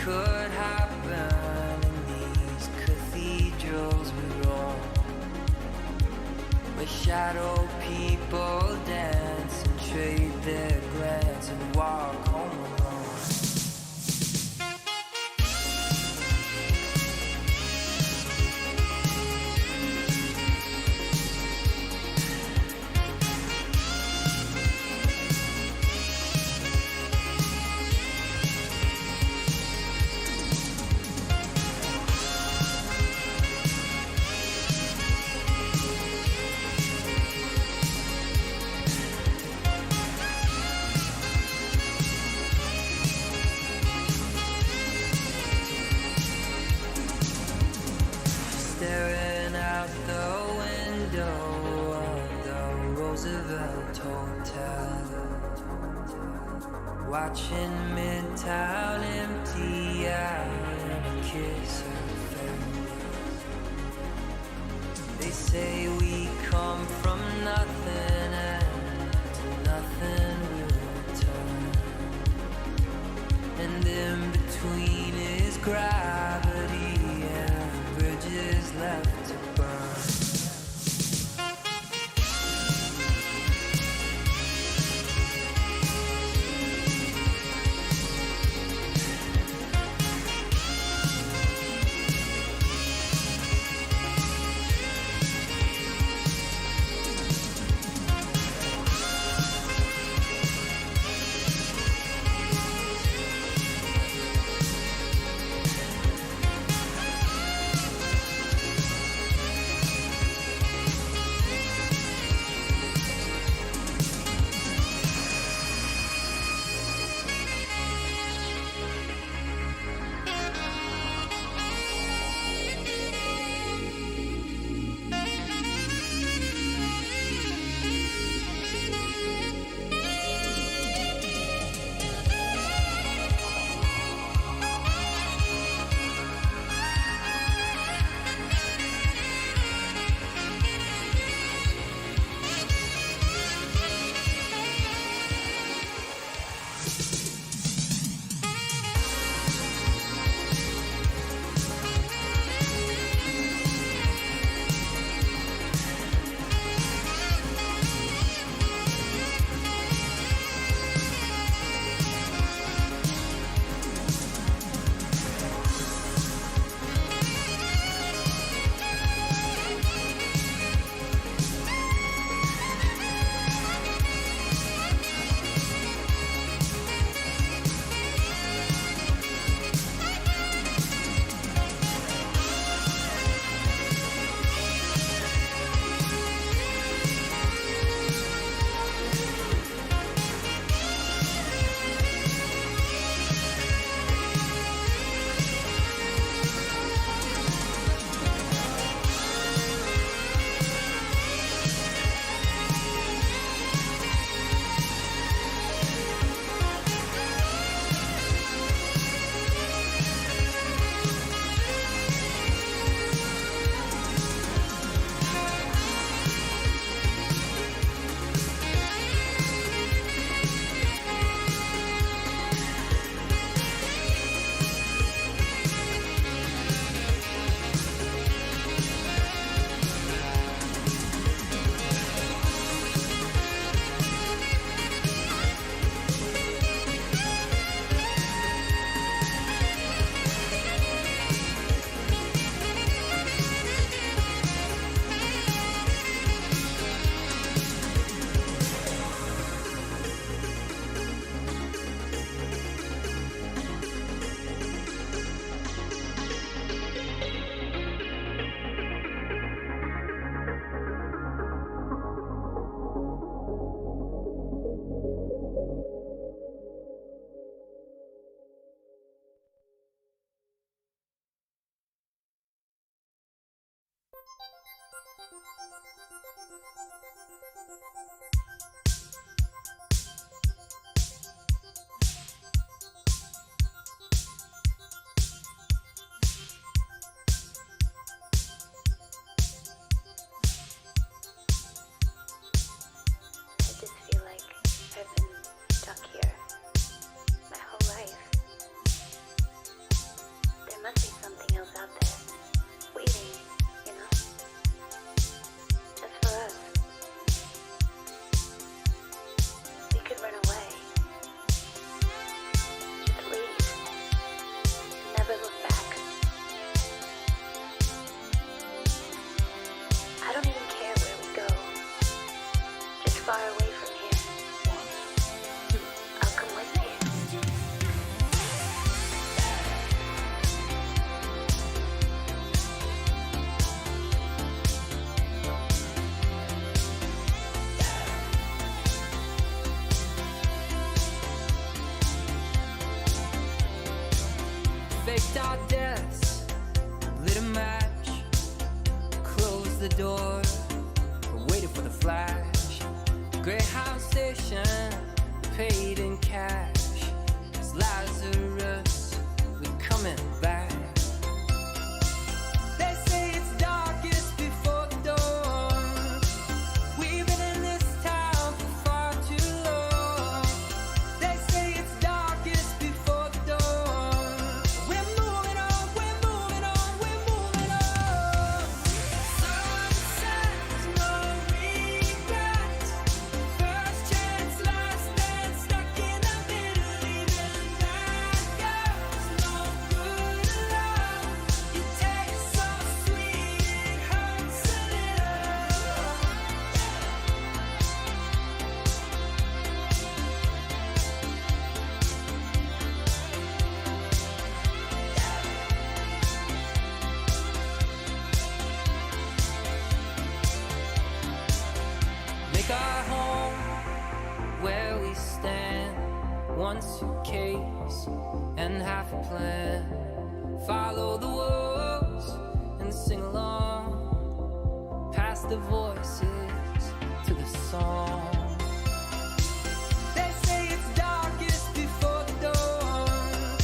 could happen in these cathedrals we roam, where shadow people dance and trade their glance and walk home alone. Staring out the window of the Roosevelt Hotel, watching Midtown empty out and kiss her face. They say we come from nothing and to nothing we'll return, and in between is gravity and bridges left to burn. I've been stuck here my whole life. faked our deaths, lit a match, closed the door, waited for the flash. Greyhound station, paid in cash. It's Lazarus, we're coming back. They say it's darkest before the dawn. We've been in this town for far too long. They say it's darkest before the dawn. We're moving on, we're moving on, we're moving on. Sunsets, no regrets. First chance, last dance, stuck in the middle. Even that girl's no good love. You taste so sweet, it hurts a little. Make our home where we stand. One suitcase and half a plan. Follow the wolves and sing along. Pass the voices to the song. They say it's darkest before the dawn.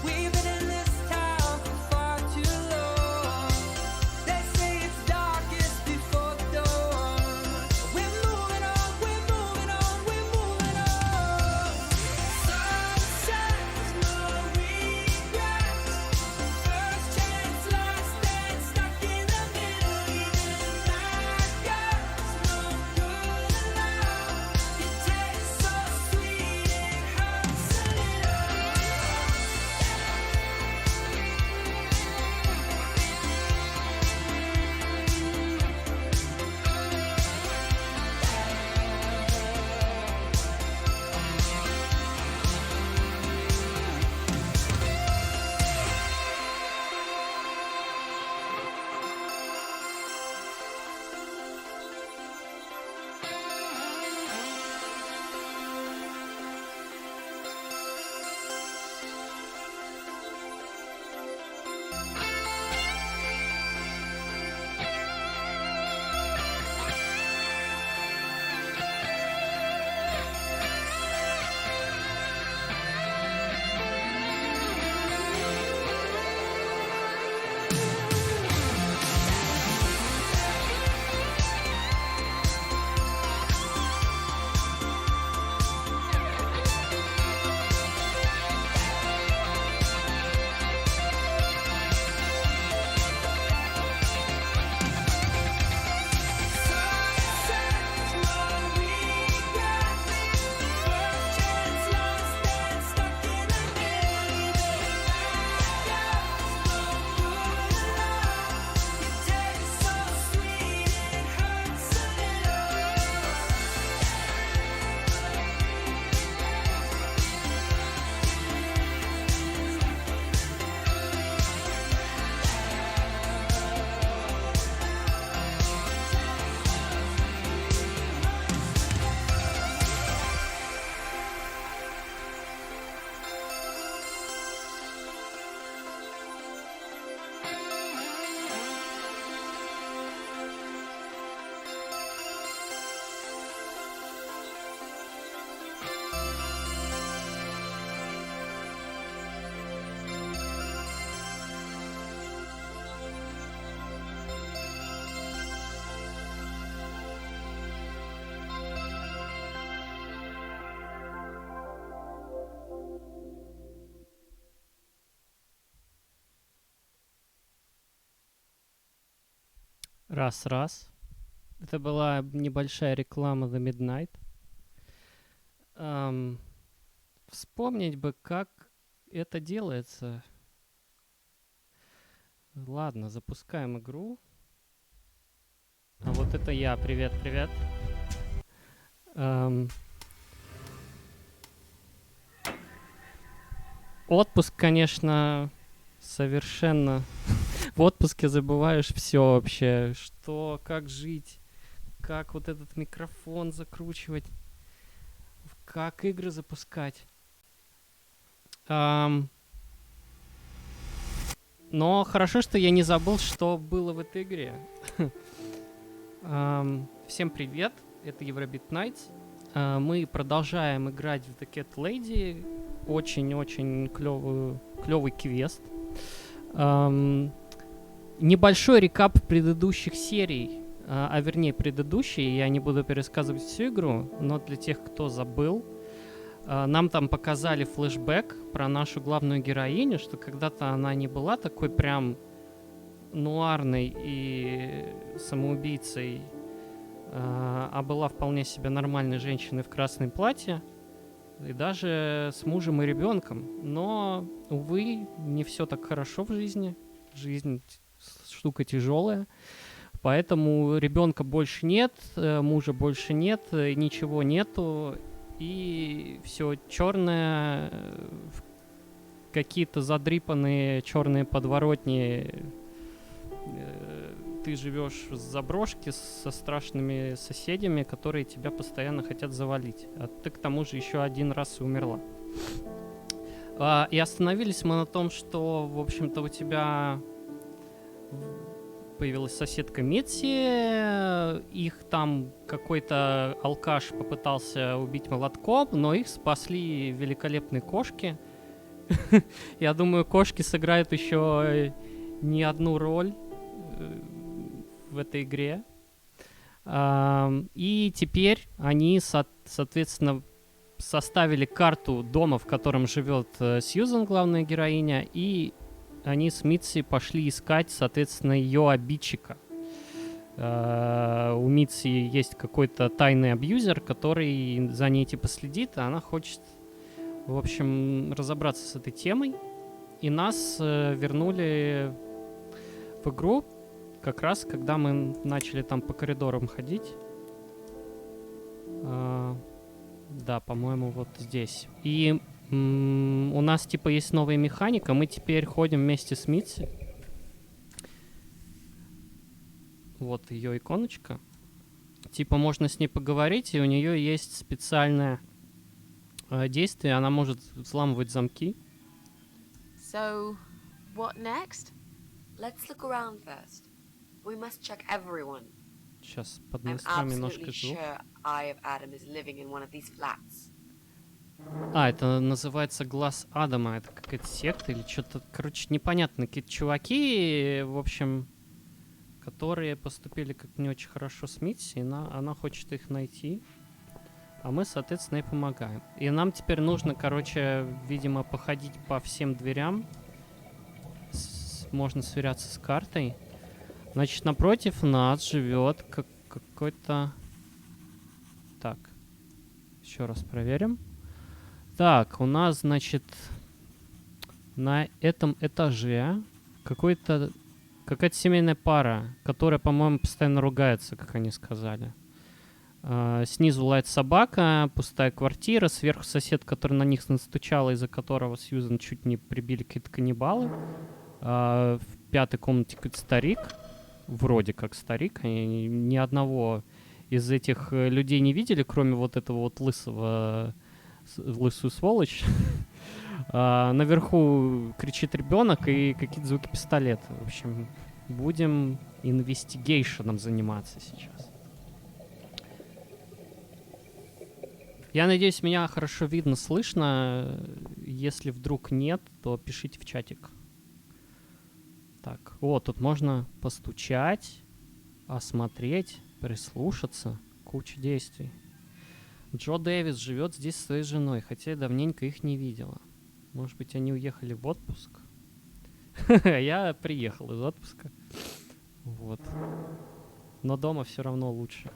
We've been in this town for far too long. They say it's darkest before the dawn. We're moving on, we're moving on, we're moving on. Sunsets, no regrets. First chance, last dance, stuck in the middle. Even that girl's no good love. You taste so sweet, it hurts a little. Sunsets, no regrets. First chance, last dance, stuck in the middle. Even that girl's no good love. You taste so sweet, it hurts a little. Раз. Это была небольшая реклама The Midnight. Вспомнить бы, как это делается. Ладно, запускаем игру. А вот это я. Привет. Отпуск, конечно, совершенно... В отпуске забываешь все вообще. Что, как жить, как вот этот микрофон закручивать, как игры запускать. Но хорошо, что я не забыл, что было в этой игре. Всем привет, это eurobeatnights. Мы продолжаем играть в The Cat Lady. Очень-очень клевый квест. Небольшой рекап предыдущих серий, вернее предыдущей. Я не буду пересказывать всю игру, но для тех, кто забыл, нам там показали флешбэк про нашу главную героиню, что когда-то она не была такой прям нуарной и самоубийцей, а была вполне себе нормальной женщиной в красном платье, и даже с мужем и ребенком. Но, увы, не все так хорошо в жизни. Жизнь штука тяжелая. Поэтому ребенка больше нет, мужа больше нет, ничего нету. И все черное, какие-то задрипанные черные подворотни. Ты живешь в заброшке со страшными соседями, которые тебя постоянно хотят завалить. А ты к тому же еще один раз и умерла. И остановились мы на том, что, в общем-то, у тебя появилась соседка Митси, их там какой-то алкаш попытался убить молотком, но их спасли великолепные кошки. Я думаю, кошки сыграют еще не одну роль в этой игре. И теперь они, соответственно, составили карту дома, в котором живет Сьюзан, главная героиня, и они с Митси пошли искать, соответственно, ее обидчика. У Митси есть какой-то тайный абьюзер, который за ней типа следит, а она хочет, в общем, разобраться с этой темой. И нас вернули в игру как раз, когда мы начали там по коридорам ходить. Да, по-моему, вот здесь. И у нас, типа, есть новая механика. Мы теперь ходим вместе с Митси. Вот ее иконочка. Типа, можно с ней поговорить, и у нее есть специальное действие. Она может взламывать замки. So, what next? Let's look around first. We must check everyone. Сейчас под I'm настроим немножко absolutely звук. sure Eye of Adam is living in one of these flats. Это называется Глаз Адама. Это какая-то секта или что-то. Короче, непонятно. Какие-то чуваки, в общем, которые поступили как-то не очень хорошо с Митси, и она хочет их найти. А мы, соответственно, ей помогаем. И нам теперь нужно, короче, видимо, походить по всем дверям. Можно сверяться с картой. Значит, напротив нас живет какой-то... Так. Еще раз проверим. Так, у нас, значит, на этом этаже какая-то семейная пара, которая, по-моему, постоянно ругается, как они сказали. Снизу лает собака, пустая квартира, сверху сосед, который на них настучал, из-за которого Сьюзан чуть не прибили какие-то каннибалы. В пятой комнате какой-то старик, вроде как старик, они ни одного из этих людей не видели, кроме вот этого вот лысую сволочь. Наверху кричит ребенок и какие-то звуки пистолета. В общем, будем инвестигейшеном заниматься сейчас. Я надеюсь, меня хорошо видно, слышно. Если вдруг нет, то пишите в чатик. Так, тут можно постучать, осмотреть, прислушаться. Куча действий. Джо Дэвис живет здесь со своей женой, хотя я давненько их не видела. Может быть, они уехали в отпуск? Я приехал из отпуска. Вот. Но дома все равно лучше.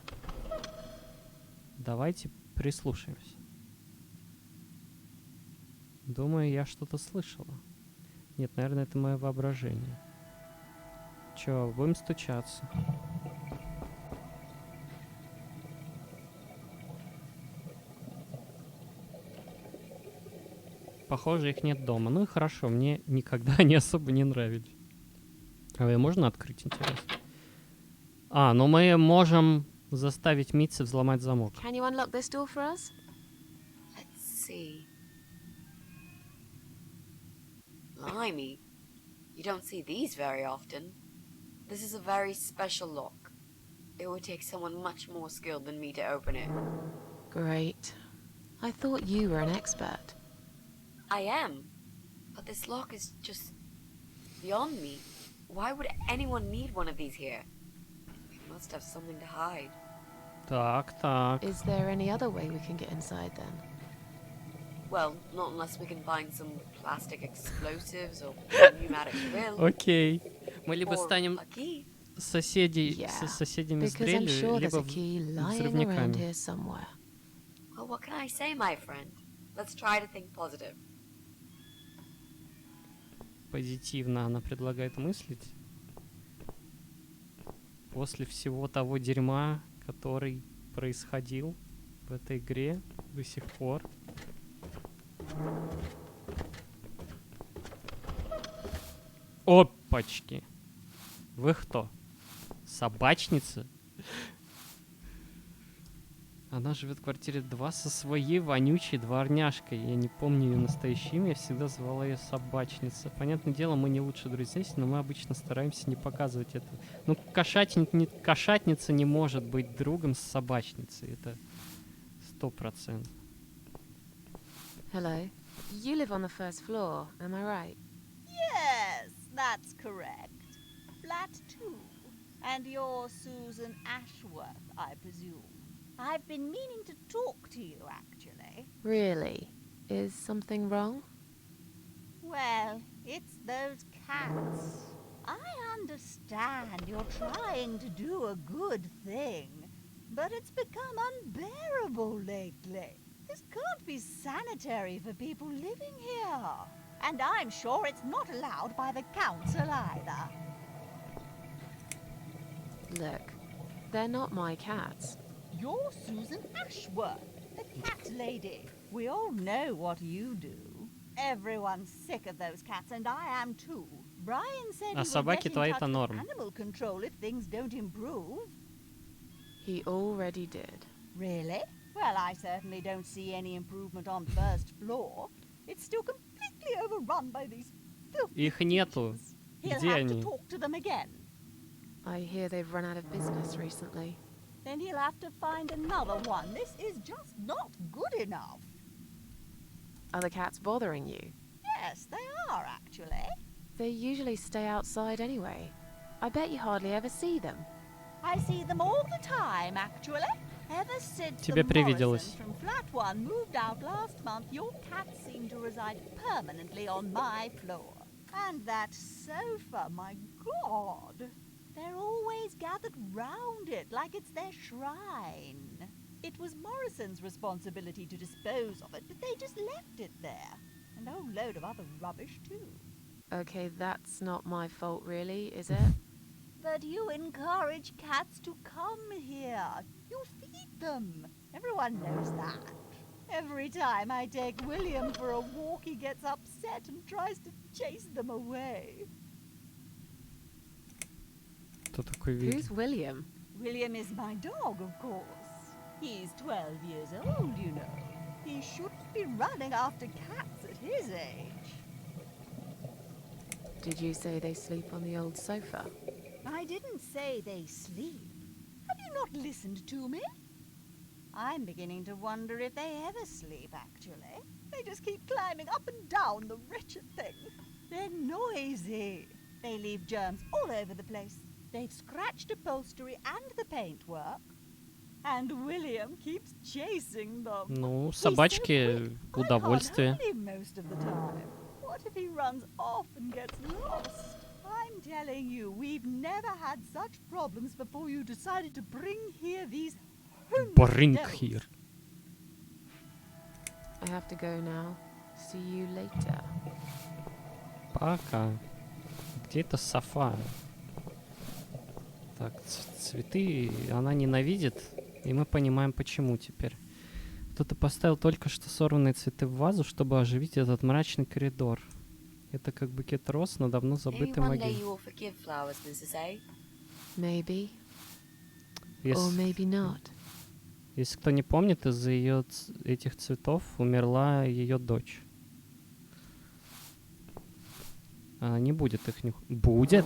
Давайте прислушаемся. Думаю, я что-то слышала. Нет, наверное, это мое воображение. Чё, будем стучаться? Похоже, их нет дома. Ну и хорошо, мне никогда они особо не нравились. А ее можно открыть, интересно? Но мы можем заставить Митси взломать замок. Can you unlock this door for us? Let's see. Blimey. You don't see these very often. This is a very special lock. It would take someone much more skilled than me to open it. Great. I thought you were an expert. I am. But this lock is just beyond me. Why would anyone need one of these here? We must have something to hide. Так. Is there any other way we can get inside then? Well, not unless we can find some plastic explosives or pneumatic drill. Окей. Мы либо Or станем a key. соседями с Because I'm дрелью, sure there's либо a key lying around взрывниками. here somewhere. Well, what can I say, my friend? Let's try to think positive. Позитивно она предлагает мыслить. После всего того дерьма, который происходил в этой игре до сих пор. Опачки. Вы кто? Собачница? Она живет в квартире 2 со своей вонючей дворняжкой. Я не помню ее настоящее имя, я всегда звала ее собачница. Понятное дело, мы не лучшие друзья, но мы обычно стараемся не показывать это. Ну, кошатница не может быть другом с собачницей. Это 100%. Hello. You live on the first floor, am I right? Yes, that's correct. Flat 2. And you're Susan Ashworth, I presume. I've been meaning to talk to you, actually. Really? Is something wrong? Well, it's those cats. I understand you're trying to do a good thing, but it's become unbearable lately. This can't be sanitary for people living here. And I'm sure it's not allowed by the council either. Look, they're not my cats. You're Susan Ashworth, the cat lady. We all know what you do. Everyone's sick of those cats, and I am too. Brian said he will собаки get in твои-то touch with норм. animal control if things don't improve. He already did. Really? Well, I certainly don't see any improvement on first floor. It's still completely overrun by these filthy Их нету. creatures. He'll Где have to они? talk to them again. I hear they've run out of business recently. Then he'll have to find another one. This is just not good enough. Are the cats bothering you? Yes, they are, actually. They usually stay outside anyway. I bet you hardly ever see them. I see them all the time, actually. Ever since Тебе the привиделось. Morrisons from Flat 1 moved out last month, your cats seem to reside permanently on my floor. And that sofa, my God! They're always gathered round it like it's their shrine. It was Morrison's responsibility to dispose of it, but they just left it there. And a whole load of other rubbish, too. Okay, that's not my fault really, is it? But you encourage cats to come here. You feed them. Everyone knows that. Every time I take William for a walk, he gets upset and tries to chase them away. Кто такой Вилли? Who's William? William is my dog, of course. He's 12 years old, you know. He shouldn't be running after cats at his age. Did you say they sleep on the old sofa? I didn't say they sleep. Have you not listened to me? I'm beginning to wonder if they ever sleep, actually. They just keep climbing up and down the wretched thing. They're noisy. They leave germs all over the place. They've scratched upholstery and the paintwork. And William keeps chasing them. Ну, He's so собачки quick, удовольствие. I can't hold him most of the time. What if he runs off and gets lost? I'm telling you, we've never had such problems before you decided to bring here these Bring devils. here. I have to go now. See you later. Пока. Где эта софа? Так, цветы она ненавидит, и мы понимаем, почему теперь. Кто-то поставил только что сорванные цветы в вазу, чтобы оживить этот мрачный коридор. Это как букет роз на давно Maybe забытой one day могиле. you will forgive flowers, Mrs. A. Maybe. Or Если, maybe not. если кто не помнит, из-за ее этих цветов умерла ее дочь. Не будет их нюх... Будет?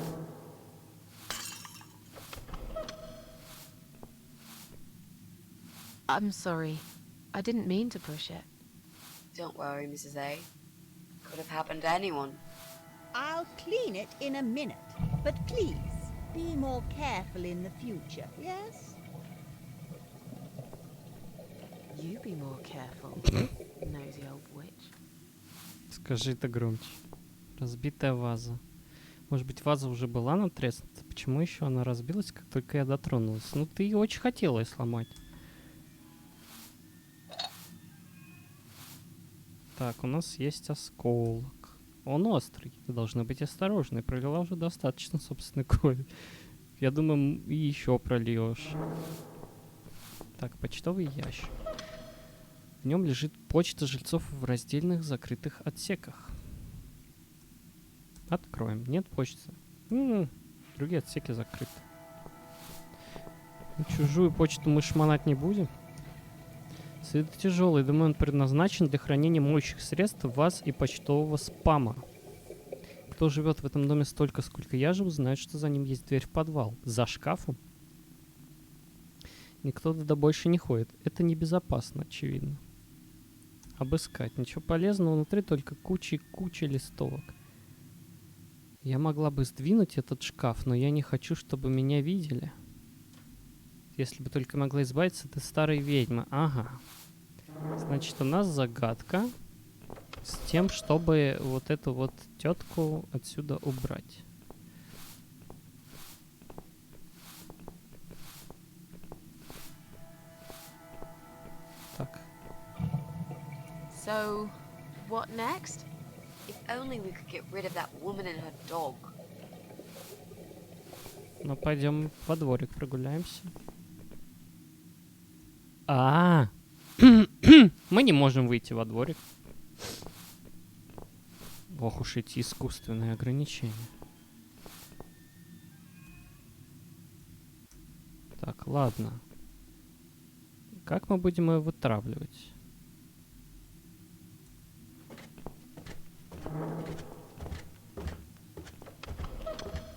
I'm sorry. I didn't mean to push it. Don't worry, Mrs. A. Could have happened to anyone. I'll clean it in a minute. But please, be more careful in the future, yes? You be more careful, nosy old witch. Скажи это громче. Разбитая ваза. Может быть, ваза уже была натреснута? Почему еще она разбилась, как только я дотронулась? Ну, ты очень хотела ее сломать. Так, у нас есть осколок. Он острый. Ты должна быть осторожной. Пролила уже достаточно собственной крови. Я думаю, и еще прольешь. Так, почтовый ящик. В нем лежит почта жильцов в раздельных закрытых отсеках. Откроем. Нет почты. Другие отсеки закрыты. Чужую почту мы шмонать не будем. Свет тяжелый. Думаю, он предназначен для хранения моющих средств, ваз и почтового спама. Кто живет в этом доме столько, сколько я живу, знает, что за ним есть дверь в подвал. За шкафом. Никто туда больше не ходит. Это небезопасно, очевидно. Обыскать. Ничего полезного внутри, только куча и куча листовок. Я могла бы сдвинуть этот шкаф, но я не хочу, чтобы меня видели. Если бы только могла избавиться от этой старой ведьмы. Ага. Значит, у нас загадка с тем, чтобы вот эту вот тетку отсюда убрать. Так. So, what next? If only we could get rid of that woman and her dog. Ну, пойдем во дворик прогуляемся. Мы не можем выйти во дворик. Ох уж эти искусственные ограничения. Так, ладно. Как мы будем ее вытравливать?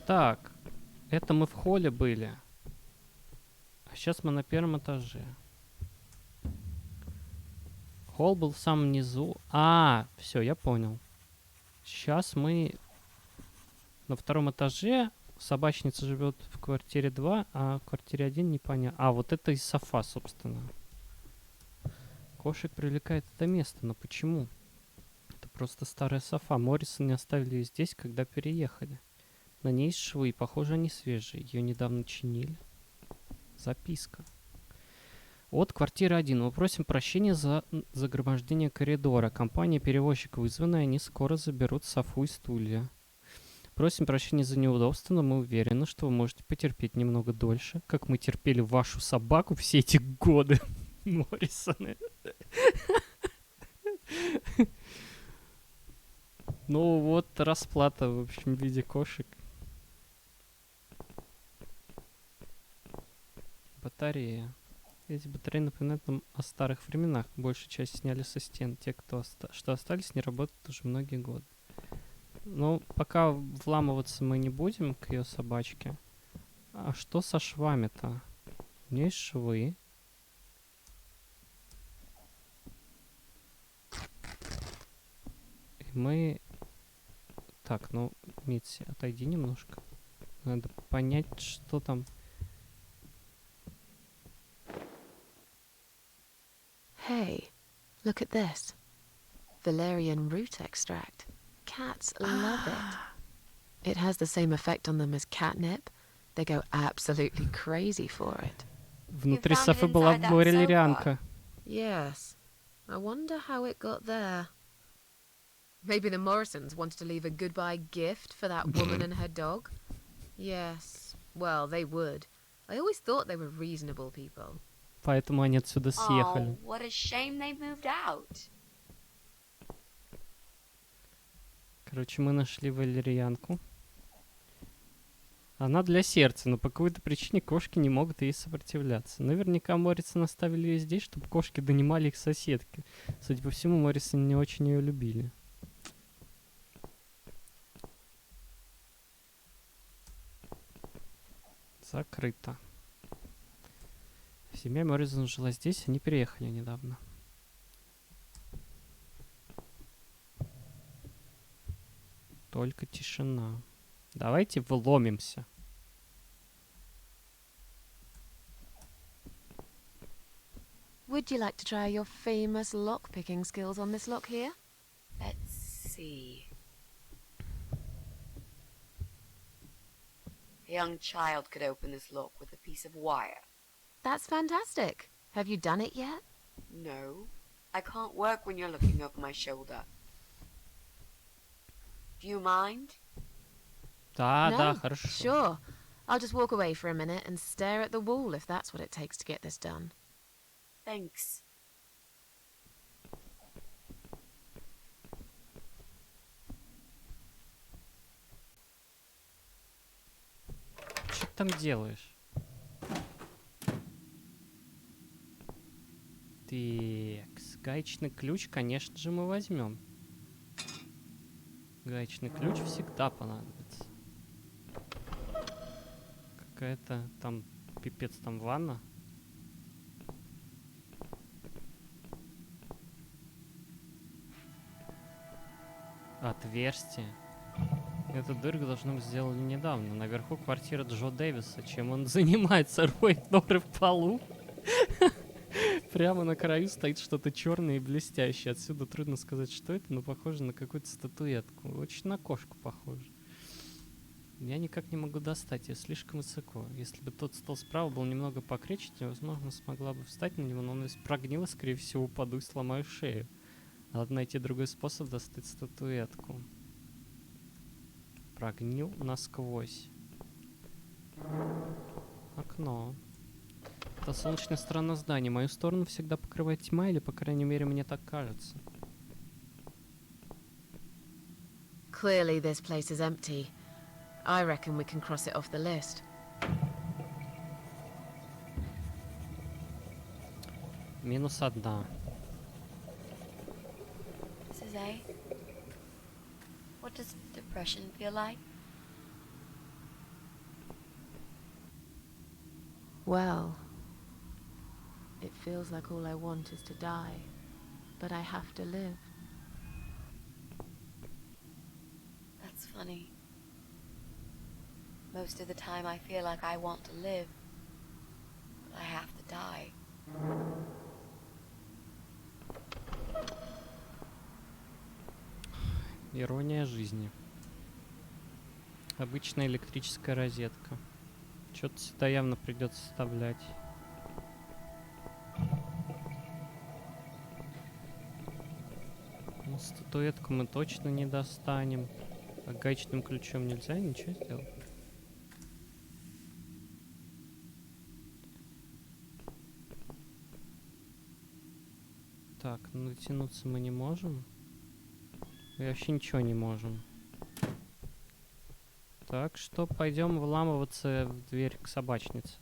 Так, это мы в холле были. А сейчас мы на первом этаже. Холл был в самом низу. Все, я понял. Сейчас мы на втором этаже. Собачница живет в квартире 2, а в квартире 1 непонятно. Вот это из софа, собственно. Кошек привлекает это место, но почему? Это просто старая софа. Моррисон оставили ее здесь, когда переехали. На ней швы, похоже, они свежие. Ее недавно чинили. Записка. От квартиры 1. Мы просим прощения за загромождение коридора. Компания-перевозчик вызвана, и они скоро заберут софу и стулья. Просим прощения за неудобство, но мы уверены, что вы можете потерпеть немного дольше, как мы терпели вашу собаку все эти годы. Моррисоны. Ну вот расплата, в общем, в виде кошек. Батарея. Эти батареи напоминают нам о старых временах. Большую часть сняли со стен. Те, что остались, не работают уже многие годы. Но пока вламываться мы не будем к ее собачке. А что со швами-то? У нее есть швы. И мы... Так, ну, Митси, отойди немножко. Надо понять, что там... Hey, look at this. Valerian root extract. Cats love it. It has the same effect on them as catnip. They go absolutely crazy for it. Внутри found it софы была inside that валерьянка. Yes. I wonder how it got there. Maybe the Morrisons wanted to leave a goodbye gift for that woman and her dog. Yes. Well, they would. I always thought they were reasonable people. Поэтому они отсюда съехали. Oh, what a shame they moved out. Короче, мы нашли валерьянку. Она для сердца, но по какой-то причине кошки не могут ей сопротивляться. Наверняка Моррисон оставили ее здесь, чтобы кошки донимали их соседки. Судя по всему, Моррисон не очень ее любили. Закрыто. Семья Морризон жила здесь, они переехали недавно. Только тишина. Давайте вломимся. Would you like to try your famous lock-picking skills on this lock here? Let's see. A young child could open this lock with a piece of wire. That's fantastic. Have you done it yet? No, I can't work when you're looking over my shoulder. Do you mind? Да, да, No? хорошо. Sure. I'll just walk away for a minute and stare at the wall if that's what it takes to get this done. Thanks. Что ты там делаешь? Такс, гаечный ключ, конечно же, мы возьмем. Гаечный ключ всегда понадобится. Какая-то там, пипец, там ванна. Отверстие. Эту дырку, должно быть, сделали недавно. Наверху квартира Джо Дэвиса. Чем он занимается? Роет норы в полу. Прямо на краю стоит что-то черное и блестящее. Отсюда трудно сказать, что это, но похоже на какую-то статуэтку. Очень на кошку похоже. Я никак не могу достать ее, слишком высоко. Если бы тот стол справа был немного покрече, то, возможно, смогла бы встать на него, но он весь прогнил, и, скорее всего, упаду и сломаю шею. Надо найти другой способ достать статуэтку. Прогнил насквозь. Окно. Это солнечная сторона здания. Мою сторону всегда покрывает тьма, или, по крайней мере, мне так кажется. Clearly this place is empty. I reckon we can cross it off the list. Минус одна. Mrs. A, what does depression feel like? Well, it feels like all I want is to die, but I have to live. That's funny. Most of the time I feel like I want to live, but I have to die. Ирония жизни. Обычная электрическая розетка. Что-то сюда явно придется вставлять. Ну, статуэтку мы точно не достанем. А гаечным ключом нельзя ничего сделать. Так, ну дотянуться мы не можем. И вообще ничего не можем. Так что пойдем вламываться в дверь к собачнице.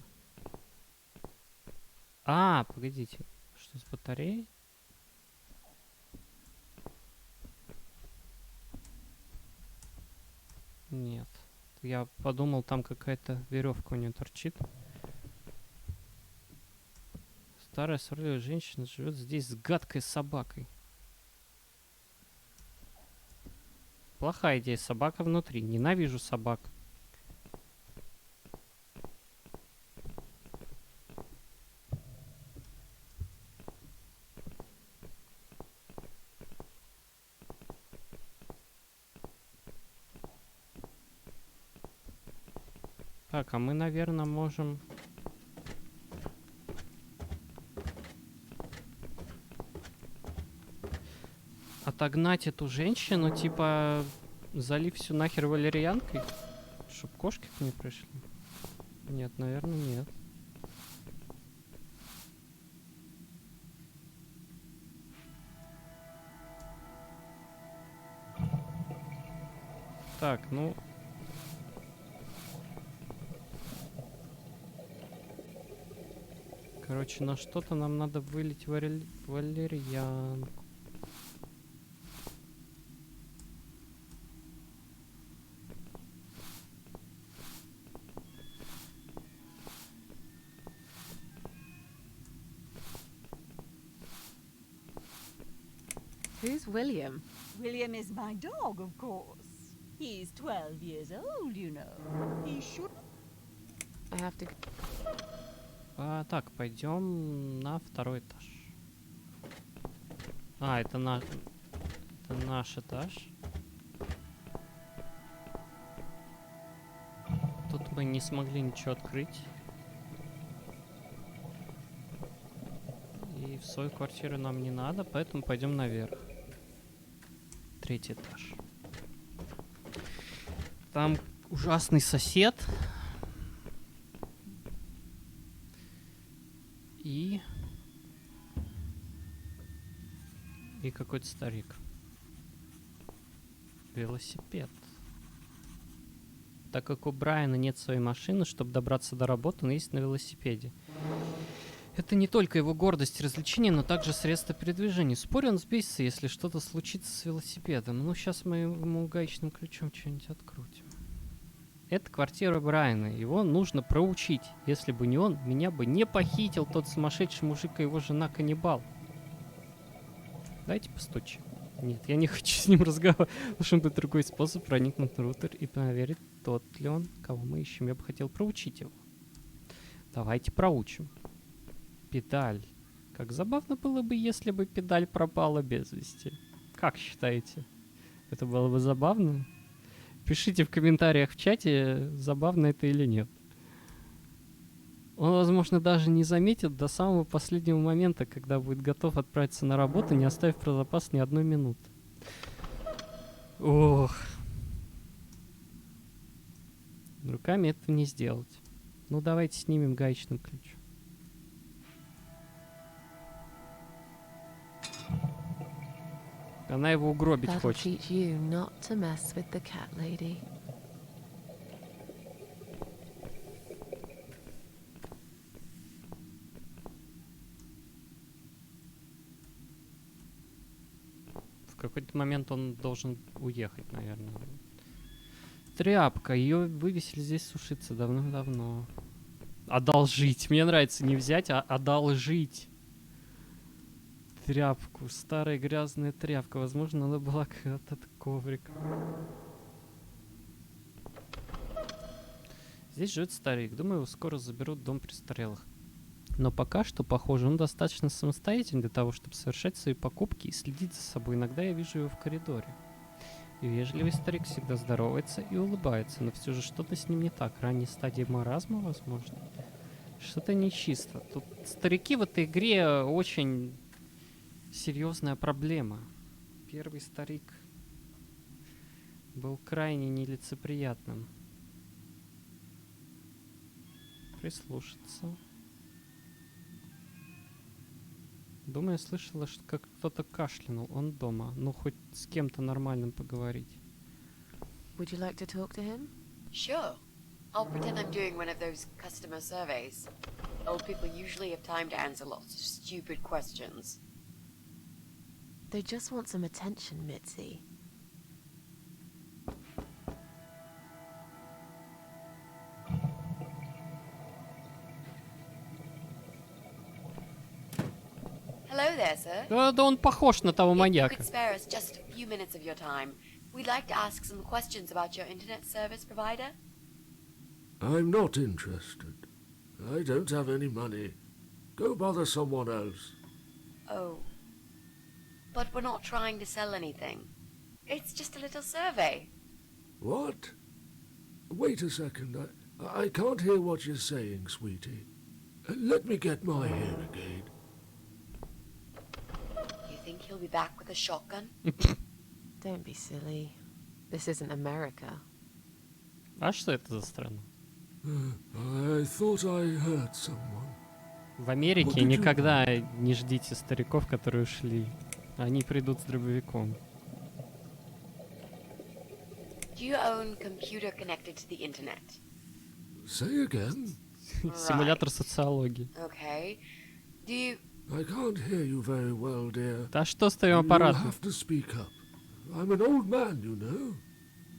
А, погодите. Что с батареей? Нет. Я подумал, там какая-то веревка у нее торчит. Старая сварливая женщина живет здесь с гадкой собакой. Плохая идея. Собака внутри. Ненавижу собак. Так, а мы, наверное, можем... отогнать эту женщину, типа, залив всю нахер валерьянкой, чтоб кошки к ней пришли. Нет, наверное, нет. Так, ну... Короче, на что-то нам надо вылить валерьянку. Who's William? William is my dog, of course. He's 12 years old, you know. He shouldn't. I have to. Так, пойдем на второй этаж. Это наш этаж. Тут мы не смогли ничего открыть. И в свою квартиру нам не надо, поэтому пойдем наверх. 3-й этаж. Там ужасный сосед. И какой-то старик. Велосипед. Так как у Брайана нет своей машины, чтобы добраться до работы, он ездит на велосипеде. Это не только его гордость и развлечение, но также средство передвижения. Спорю, он взбесится, если что-то случится с велосипедом. Ну, сейчас мы ему гаечным ключом что-нибудь открутим. Это квартира Брайана. Его нужно проучить. Если бы не он, меня бы не похитил тот сумасшедший мужик и его жена каннибал. Давайте постучим. Нет, я не хочу с ним разговаривать. Должен быть другой способ проникнуть в рутер и проверить, тот ли он, кого мы ищем. Я бы хотел проучить его. Давайте проучим. Педаль. Как забавно было бы, если бы педаль пропала без вести. Как считаете? Это было бы забавно? Пишите в комментариях в чате, забавно это или нет. Он, возможно, даже не заметит до самого последнего момента, когда будет готов отправиться на работу, не оставив про запас ни одной минуты. Ох. Руками этого не сделать. Ну, давайте снимем гаечным ключом. Она его угробить That'll хочет. teach you not to mess with the cat lady. В какой-то момент он должен уехать, наверное. Тряпка. Ее вывесили здесь сушиться давно-давно. Одолжить. Мне нравится не взять, а одолжить. Тряпку. Старая грязная тряпка. Возможно, она была когда-то коврик. Здесь живет старик. Думаю, его скоро заберут в дом престарелых. Но пока что, похоже, он достаточно самостоятельный для того, чтобы совершать свои покупки и следить за собой. Иногда я вижу его в коридоре. И вежливый старик всегда здоровается и улыбается, но все же что-то с ним не так. Ранней стадии маразма, возможно. Что-то нечисто. Тут старики в этой игре очень серьезная проблема. Первый старик был крайне нелицеприятным. Прислушаться. Думаю, я слышала, что как кто-то кашлянул. Он дома. Ну, хоть с кем-то нормальным поговорить. Would you like to talk to him? Sure. I'll pretend I'm doing one of those customer surveys. Old people usually have time to answer lots of stupid questions. They just want some attention, Mitzi. Hello there, sir. Да он похож на того If you маньяка. could spare us just a few minutes of your time, we'd like to ask some questions about your internet service provider. I'm not interested. I don't have any money. Go bother someone else. Oh. But we're not trying to sell anything. It's just a little survey. What? Wait a second. I can't hear what you're saying, sweetie. Let me get my hearing aid. You think he'll be back with a shotgun? Don't be silly. This isn't America. А что это за страна? I thought I heard someone. В Америке Вот и никогда не ждите стариков, которые ушли. Они придут с дробовиком. Do you own computer connected to the internet? Say again? Симулятор социологии. Okay. Do you... I can't hear you very well, dear. Да что с твоим You'll аппаратом? have to speak up. I'm an old man, you know.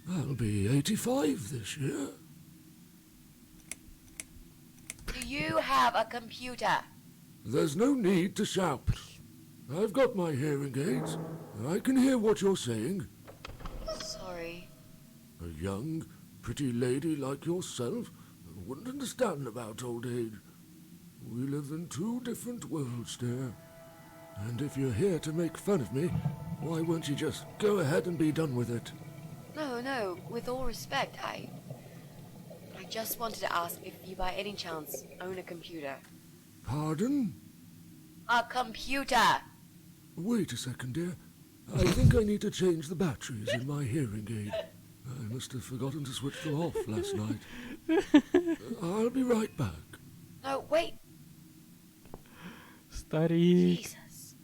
I'll be 85 this year. Do you have a computer? There's no need to shout. I've got my hearing aids. I can hear what you're saying. Sorry. A young, pretty lady like yourself wouldn't understand about old age. We live in two different worlds, dear. And if you're here to make fun of me, why won't you just go ahead and be done with it? No, with all respect, I just wanted to ask if you by any chance own a computer. Pardon? A computer! Wait a second, dear. I think I need to change the batteries in my hearing aid. I must have forgotten to switch them off last night. I'll be right back. No, wait! Старик. Jesus.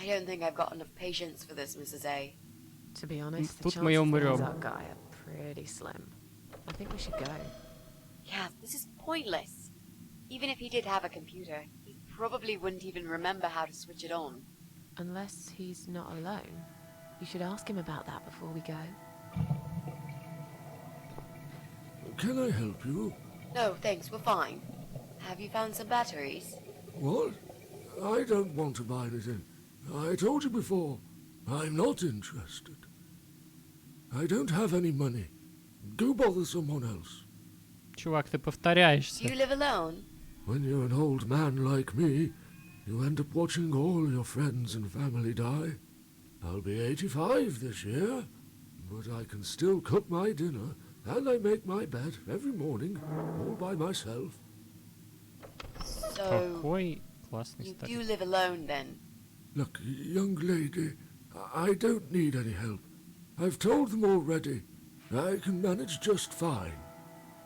I don't think I've got enough patience for this, Mrs. A. To be honest, the Тут chances мы of умрем. that guy are pretty slim. I think we should go. Yeah, this is pointless. Even if he did have a computer, he probably wouldn't even remember how to switch it on. Unless he's not alone. You should ask him about that before we go. Can I help you? No, thanks, we're fine. Have you found some batteries? What? I don't want to buy anything. I told you before, I'm not interested. I don't have any money. Go bother someone else. Чувак, ты Do повторяешься. you live alone? When you're an old man like me, you end up watching all your friends and family die. I'll be 85 this year, but I can still cook my dinner, and I make my bed every morning, all by myself. So, Какой классный you старик. do live alone then? Look, young lady, I don't need any help. I've told them already. I can manage just fine.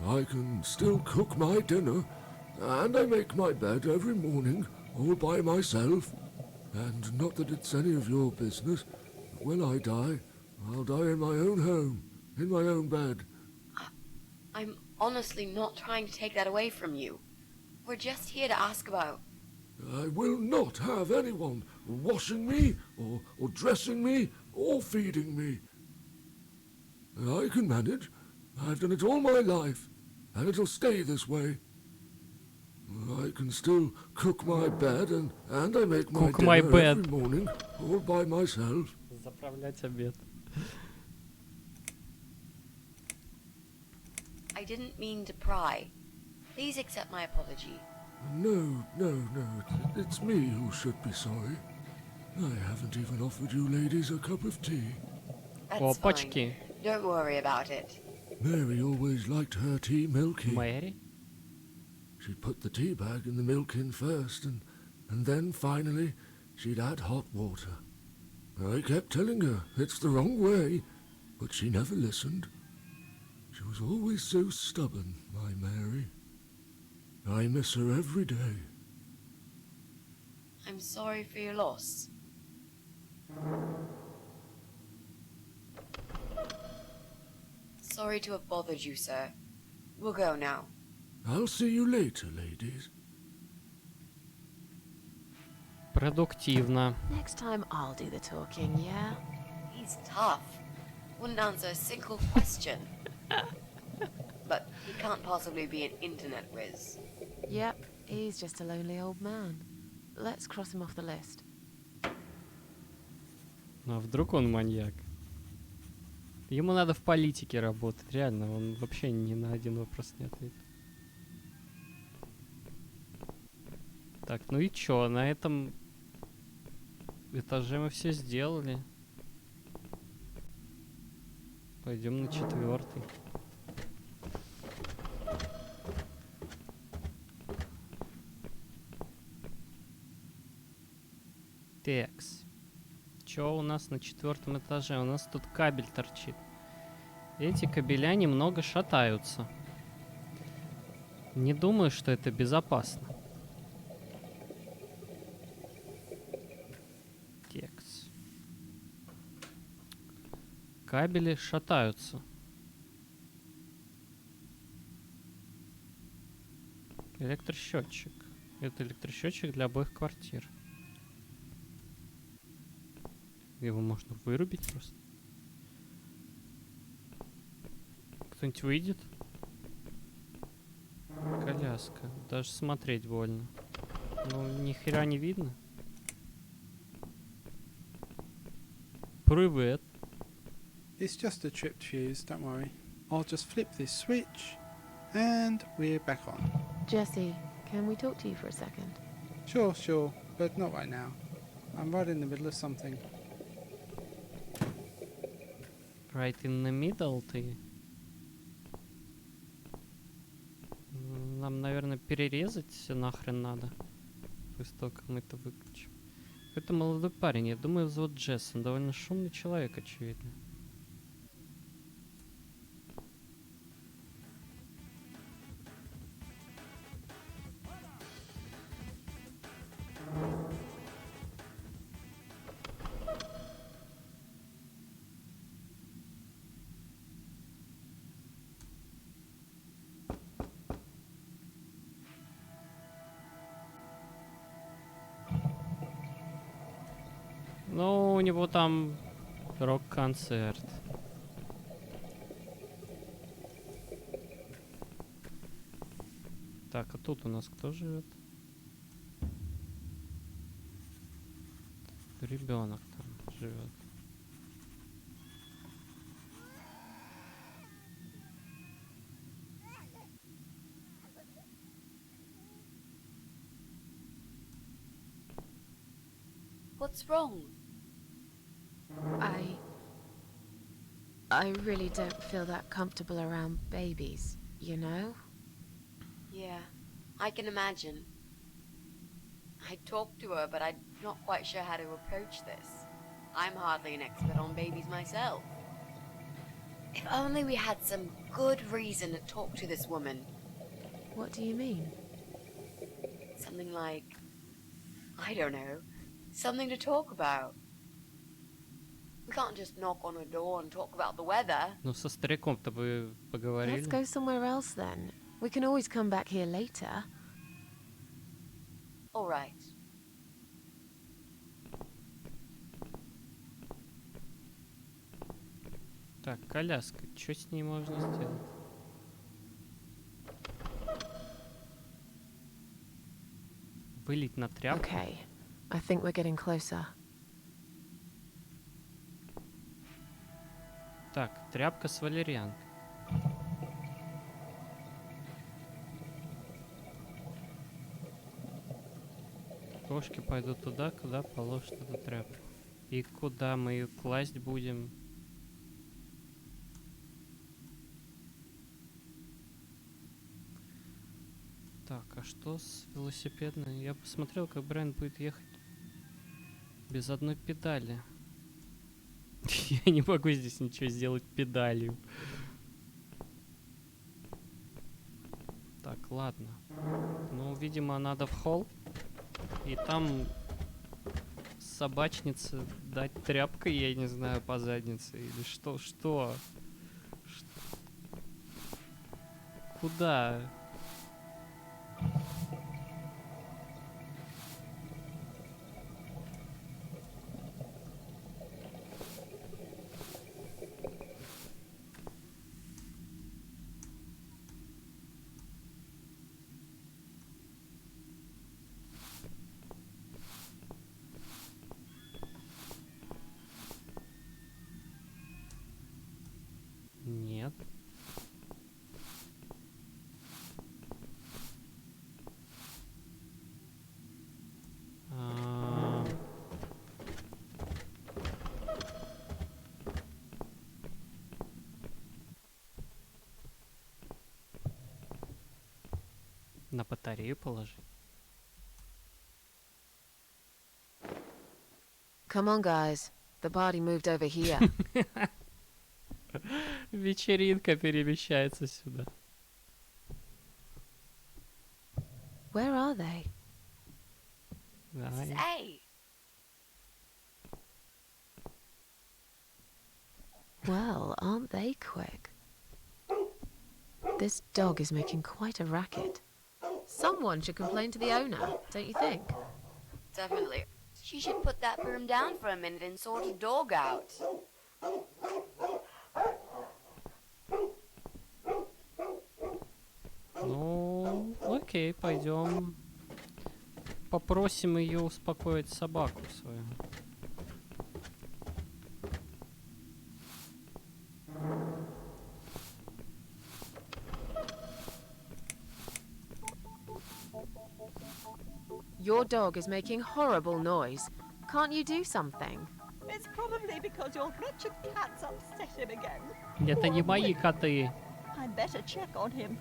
I can still cook my dinner, and I make my bed every morning, all by myself. And not that it's any of your business, but when I die, I'll die in my own home, in my own bed. I'm honestly not trying to take that away from you. We're just here to ask about... I will not have anyone washing me, or dressing me, or feeding me. I can manage. I've done it all my life, and it'll stay this way. I can still cook my bed, and I make my Cook my dinner bed. every morning, all by myself. Заправлять обед. I didn't mean to pry. Please accept my apology. No, it's me who should be sorry. I haven't even offered you ladies a cup of tea. That's Опачки. fine. Don't worry about it. Mary always liked her tea milky. Мэри. She'd put the tea bag and the milk in first, and then finally she'd add hot water. I kept telling her it's the wrong way, but she never listened. She was always so stubborn, my Mary. I miss her every day. I'm sorry for your loss. Sorry to have bothered you, sir. We'll go now. I'll see you later, ladies. Продуктивно. Next time I'll do the talking, yeah? He's tough. Wouldn't answer a single question. But he can't possibly be an internet whiz. Yep, he's just a lonely old man. Let's cross him off the list. Ну а вдруг он маньяк? Ему надо в политике работать, реально. Он вообще ни на один вопрос не ответил. Так, ну и чё? На этом этаже мы все сделали. Пойдем на 4-й. Текс. Чё у нас на 4-м этаже? У нас тут кабель торчит. Эти кабеля немного шатаются. Не думаю, что это безопасно. Текс. Кабели шатаются. Электросчетчик. Это электросчетчик для обоих квартир. Его можно вырубить просто. Кто-нибудь выйдет? Коляска. Даже смотреть больно. Ну, ни хера не видно. Привет. It's just a tripped fuse, don't worry. I'll just flip this switch, and we're back on. Jesse, can we talk to you for a second? Sure, but not right now. I'm right in the middle of something. Right in the middle ты. Нам, наверное, перерезать все нахрен надо. После того, как мы это выключим. Это молодой парень, я думаю, его зовут Джесс. Он довольно шумный человек, очевидно. Ну, у него там рок-концерт. Так, а тут у нас кто живет? Ребенок там живет. What's wrong? I really don't feel that comfortable around babies, you know? Yeah, I can imagine. I talked to her, but I'm not quite sure how to approach this. I'm hardly an expert on babies myself. If only we had some good reason to talk to this woman. What do you mean? Something like, I don't know, something to talk about. We can't just knock on her door and talk about the weather. Ну, со стариком-то вы поговорили? Let's go somewhere else then. We can always come back here later. All right. Так, коляска. Что с ней можно сделать? Вылить на тряпку? Okay, I think we're getting closer. Так, тряпка с валерьянкой. Кошки пойдут туда, куда положит эту тряпку. И куда мы ее класть будем? Так, а что с велосипедной? Я посмотрел, как Брайан будет ехать без одной педали. Я не могу здесь ничего сделать педалью. Так, ладно. Ну, видимо, надо в холл. И там собачнице дать тряпкой, я не знаю, по заднице. Или что? Куда? Нет. На батарею положить. Come on, guys. The party moved over here. Вечеринка перемещается сюда. Where are they? This is Ай. A. Well, aren't they quick? This dog is making quite a racket. Someone should complain to the owner, don't you think? Definitely. She should put that broom down for a minute and sort a dog out. Ну, окей, пойдем. Попросим ее успокоить собаку свою. Your dog is making horrible noise. Can't you do something? It's probably because your wretched cats upset him again. Это не Poor мои William. коты. I'd better check on him.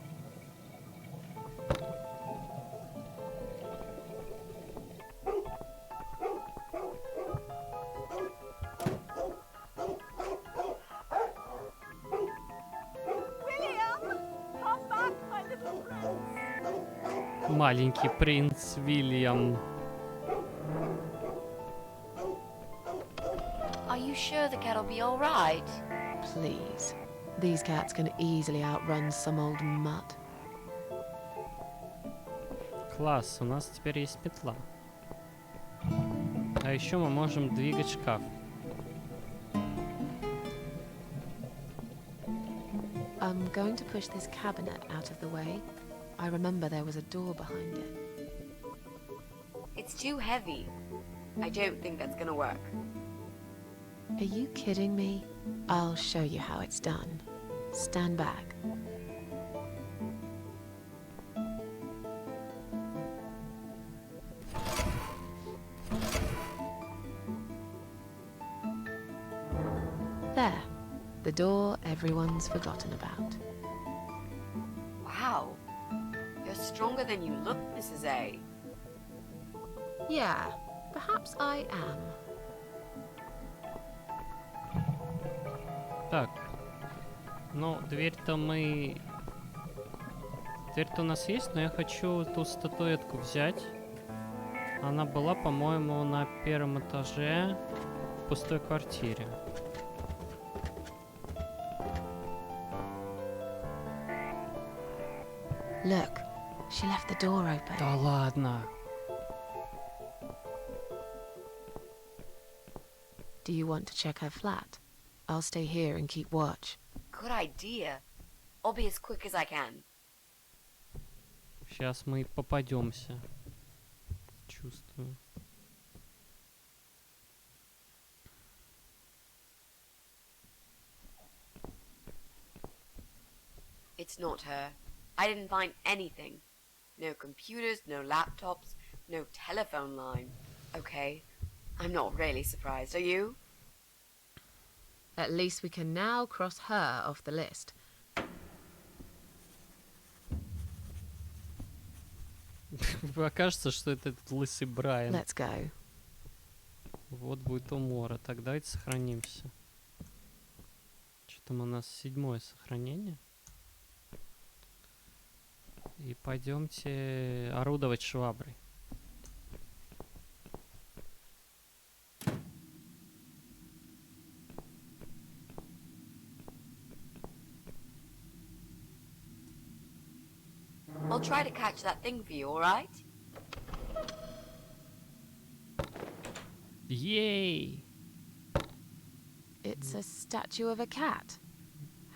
William! Come back, my little prince! Маленький принц Вильям. Are you sure the cat'll be all right? Please. These cats can easily outrun some old mutt. Класс, у нас теперь есть метла. А еще мы можем двигать шкаф. I'm going to push this cabinet out of the way. I remember there was a door behind it. It's too heavy. I don't think that's gonna work. Are you kidding me? I'll show you how it's done. Stand back. There. The door everyone's forgotten about. Wow. You're stronger than you look, Mrs. A. Yeah, perhaps I am. Так. Ну, дверь-то мы... Дверь-то у нас есть, но я хочу ту статуэтку взять. Она была, по-моему, на первом этаже в пустой квартире. Look, she left the door open. Да ладно. Do you want to check her flat? I'll stay here and keep watch. Good idea. I'll be as quick as I can. Сейчас мы попадемся. Чувствую. It's not her. I didn't find anything. No computers, no laptops, no telephone line. Okay, I'm not really surprised, are you? At least we can now cross her off the list. Окажется, что это этот лысый Брайан. Let's go. Вот будет умора. Так, давайте сохранимся. Что там у нас? 7-е сохранение. И пойдемте орудовать шваброй. I'll try to catch that thing for you, alright? Ей! It's a statue of a cat.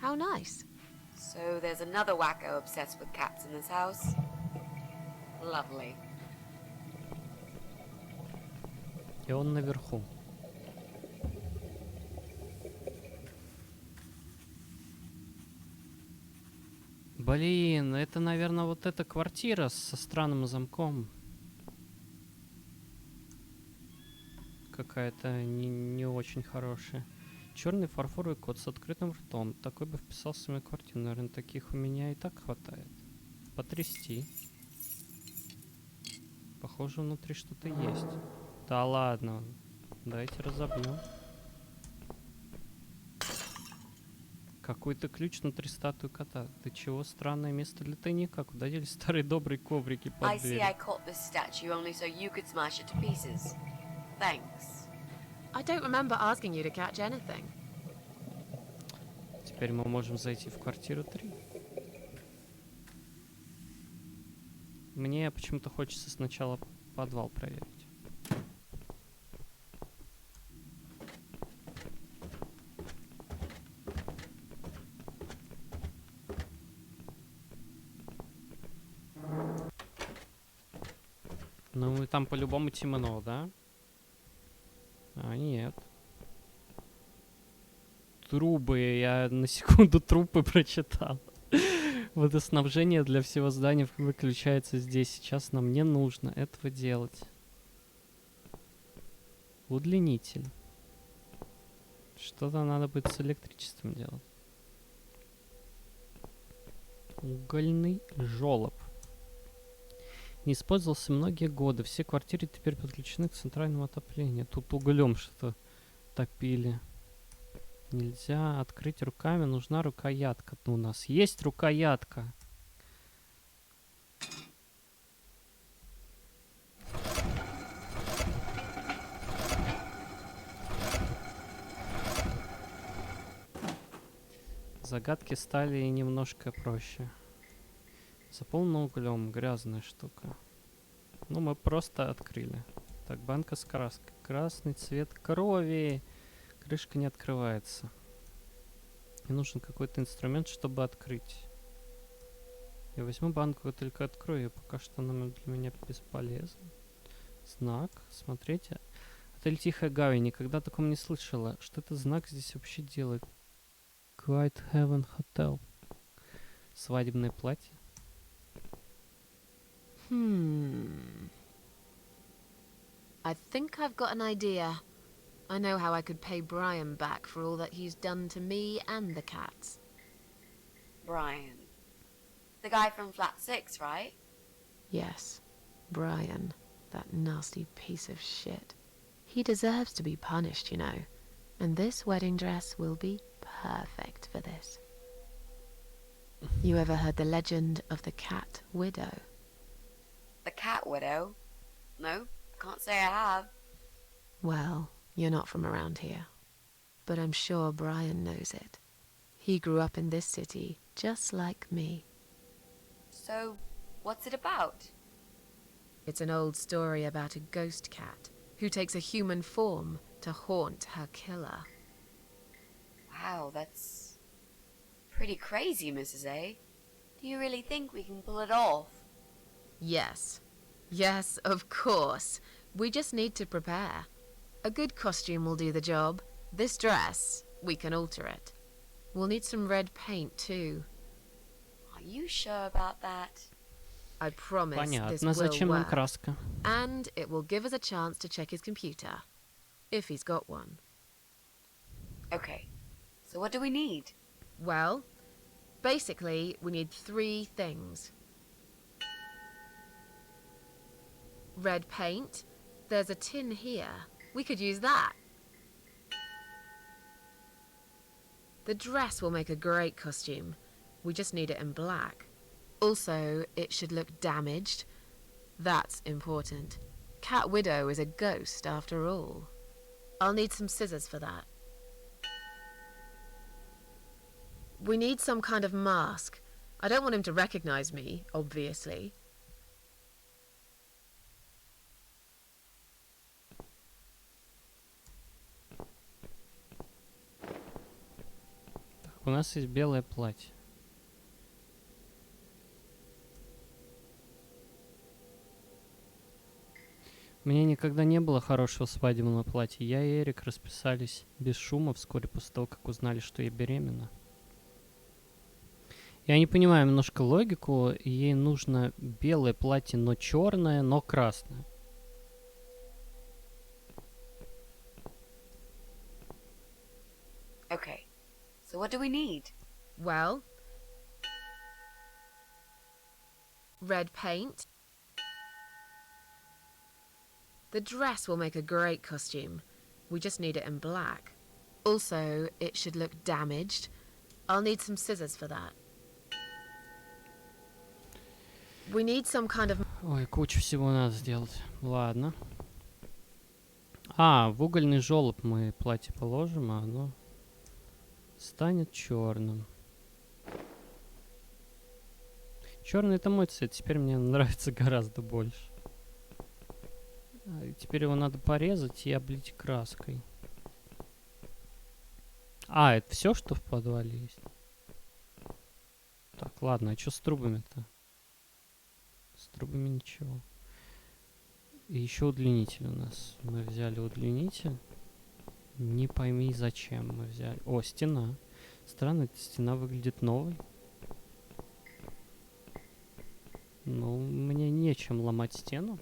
How nice. So there's another wacko obsessed with cats in this house. Lovely. И он наверху. Блин, это, наверное, вот эта квартира со странным замком. Какая-то не очень хорошая. Черный фарфоровый кот с открытым ртом. Такой бы вписался в мою квартиру. Наверное, таких у меня и так хватает. Потрясти. Похоже, внутри что-то есть. Да ладно. Давайте разобьем. Какой-то ключ внутри статуи кота. Ты чего? Странное место для тайника. Куда делись старые добрые коврики I под see дверью? I caught this statue only so you could smash it to pieces. Thanks. I don't remember asking you to catch anything. Теперь мы можем зайти в квартиру 3. Мне почему-то хочется сначала подвал проверить. Ну и там по-любому темно, да? А, нет. Трубы. Я на секунду трупы прочитал. Водоснабжение для всего здания выключается здесь. Сейчас нам не нужно этого делать. Удлинитель. Что-то надо будет с электричеством делать. Угольный желоб. Не использовался многие годы. Все квартиры теперь подключены к центральному отоплению. Тут углем что-то топили. Нельзя открыть руками. Нужна рукоятка. У нас есть рукоятка. Загадки стали немножко проще. Заполнена углем. Грязная штука. Ну, мы просто открыли. Так, банка с краской. Красный цвет крови. Крышка не открывается. Мне нужен какой-то инструмент, чтобы открыть. Я возьму банку и только открою ее. Пока что она для меня бесполезна. Знак. Смотрите. Отель Тихая Гавань. Никогда о таком не слышала. Что этот знак здесь вообще делает? White Heaven Hotel. Свадебное платье. I think I've got an idea. I know how I could pay Brian back for all that he's done to me and the cats. Brian. The guy from Flat 6, right? Yes, Brian, that nasty piece of shit. He deserves to be punished, you know. And this wedding dress will be perfect for this. You ever heard the legend of the cat widow? The cat widow? No, can't say I have. Well, you're not from around here. But I'm sure Brian knows it. He grew up in this city, just like me. So, what's it about? It's an old story about a ghost cat who takes a human form to haunt her killer. Wow, that's pretty crazy, Mrs. A. Do you really think we can pull it off? Yes. Yes, of course. We just need to prepare. A good costume will do the job. This dress, we can alter it. We'll need some red paint too. Are you sure about that? I promise this Понятно, will зачем нам work. краска. And it will give us a chance to check his computer. If he's got one. Okay, so what do we need? Well, basically, we need 3 things. Red paint. There's a tin here. We could use that. The dress will make a great costume. We just need it in black. Also, it should look damaged. That's important. Cat Widow is a ghost after all. I'll need some scissors for that. We need some kind of mask. I don't want him to recognize me, obviously. У нас есть белое платье. У меня никогда не было хорошего свадебного платья. Я и Эрик расписались без шума вскоре после того, как узнали, что я беременна. Я не понимаю немножко логику. Ей нужно белое платье, но черное, но красное. Okay, so what do we need? Well, red paint. The dress will make a great costume. We just need it in black. Also, it should look damaged. I'll need some scissors for that. We need some kind of... Ой, кучу всего надо сделать. Ладно. А, в угольный желоб мы платье положим, а оно станет черным. Черный — это мой цвет, теперь мне нравится гораздо больше. Теперь его надо порезать и облить краской. А, это все, что в подвале есть? Так, ладно, а что с трубами-то? С трубами ничего. И еще удлинитель у нас. Мы взяли удлинитель. Не пойми, зачем мы взяли. О, стена. Странно, эта стена выглядит новой. Ну, мне нечем ломать стену.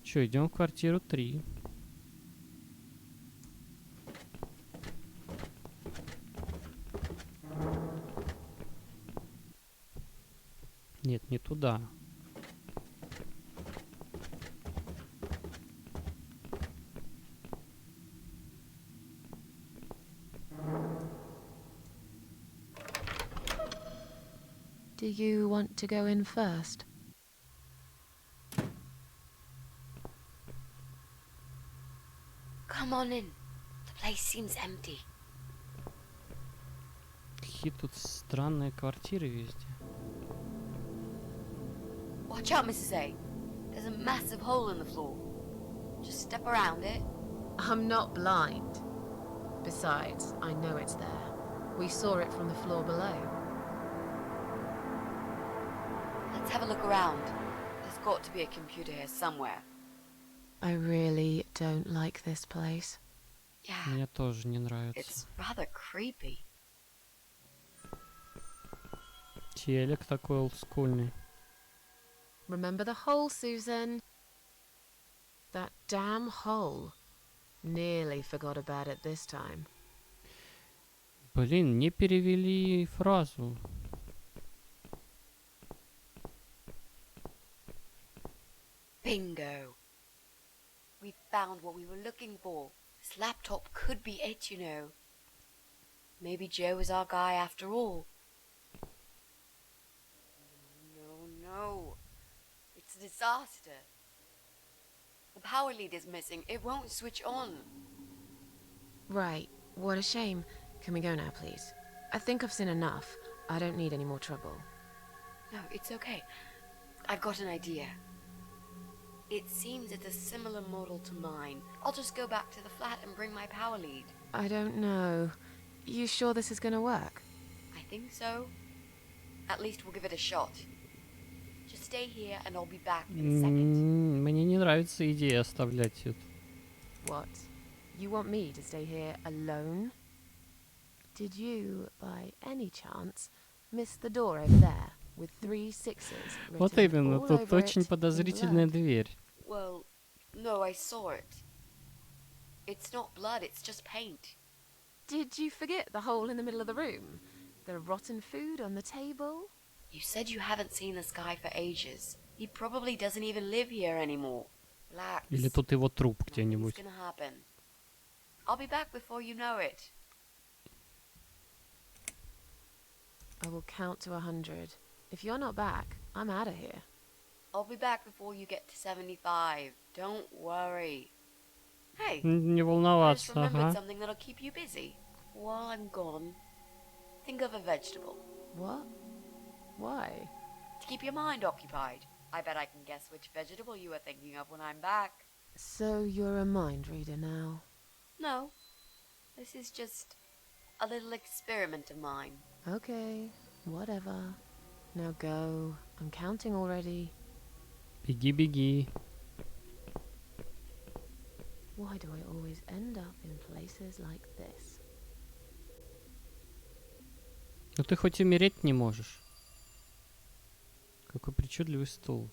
Чё, идем в квартиру 3. Нет, не туда. Do you want to go in first? Come on in. The place seems empty. Какие тут странные квартиры везде. Watch out, Mrs. A. There's a massive hole in the floor. Just step around it. I'm not blind. Besides, I know it's there. We saw it from the floor below. Let's have a look around. There's got to be a computer here somewhere. I really don't like this place. Yeah, Мне тоже не нравится. it's rather creepy. Телек такой олдскульный. Remember the hole, Susan? That damn hole. Nearly forgot about it this time. Блин, не перевели фразу. Bingo. We found what we were looking for. This laptop could be it, you know. Maybe Joe is our guy after all. No. It's a disaster. The power lead is missing. It won't switch on. Right, what a shame. Can we go now, please? I think I've seen enough. I don't need any more trouble. No, it's okay. I've got an idea. It seems it's a similar model to mine. I'll just go back to the flat and bring my power lead. I don't know. You sure this is gonna work? I think so. At least we'll give it a shot. Just stay here and I'll be back in a second. Мне не нравится идея оставлять это. What? You want me to stay here alone? Did you, by any chance, miss the door over there with 3 sixes Вот written именно, all тут over очень it in подозрительная blood? дверь. Well, no, I saw it. It's not blood, it's just paint. Did you forget the hole in the middle of the room? The rotten food on the table? You said you haven't seen this guy for ages. He probably doesn't even live here anymore. Relax. Или тут его труп Nothing's где-нибудь. gonna happen. I'll be back before you know it. I will count to 100. If you're not back, I'm out of here. I'll be back before you get to 75. Don't worry. Hey, Не I just волноваться, remembered ага. something that'll keep you busy. While I'm gone, think of a vegetable. What? Why? To keep your mind occupied. I bet I can guess which vegetable you were thinking of when I'm back. So you're a mind reader now? No, this is just a little experiment of mine. Okay, whatever. Now go. I'm counting already. Беги, беги. Why do I always end up in places like this? Ну ты хоть умереть не можешь. Какой причудливый стул.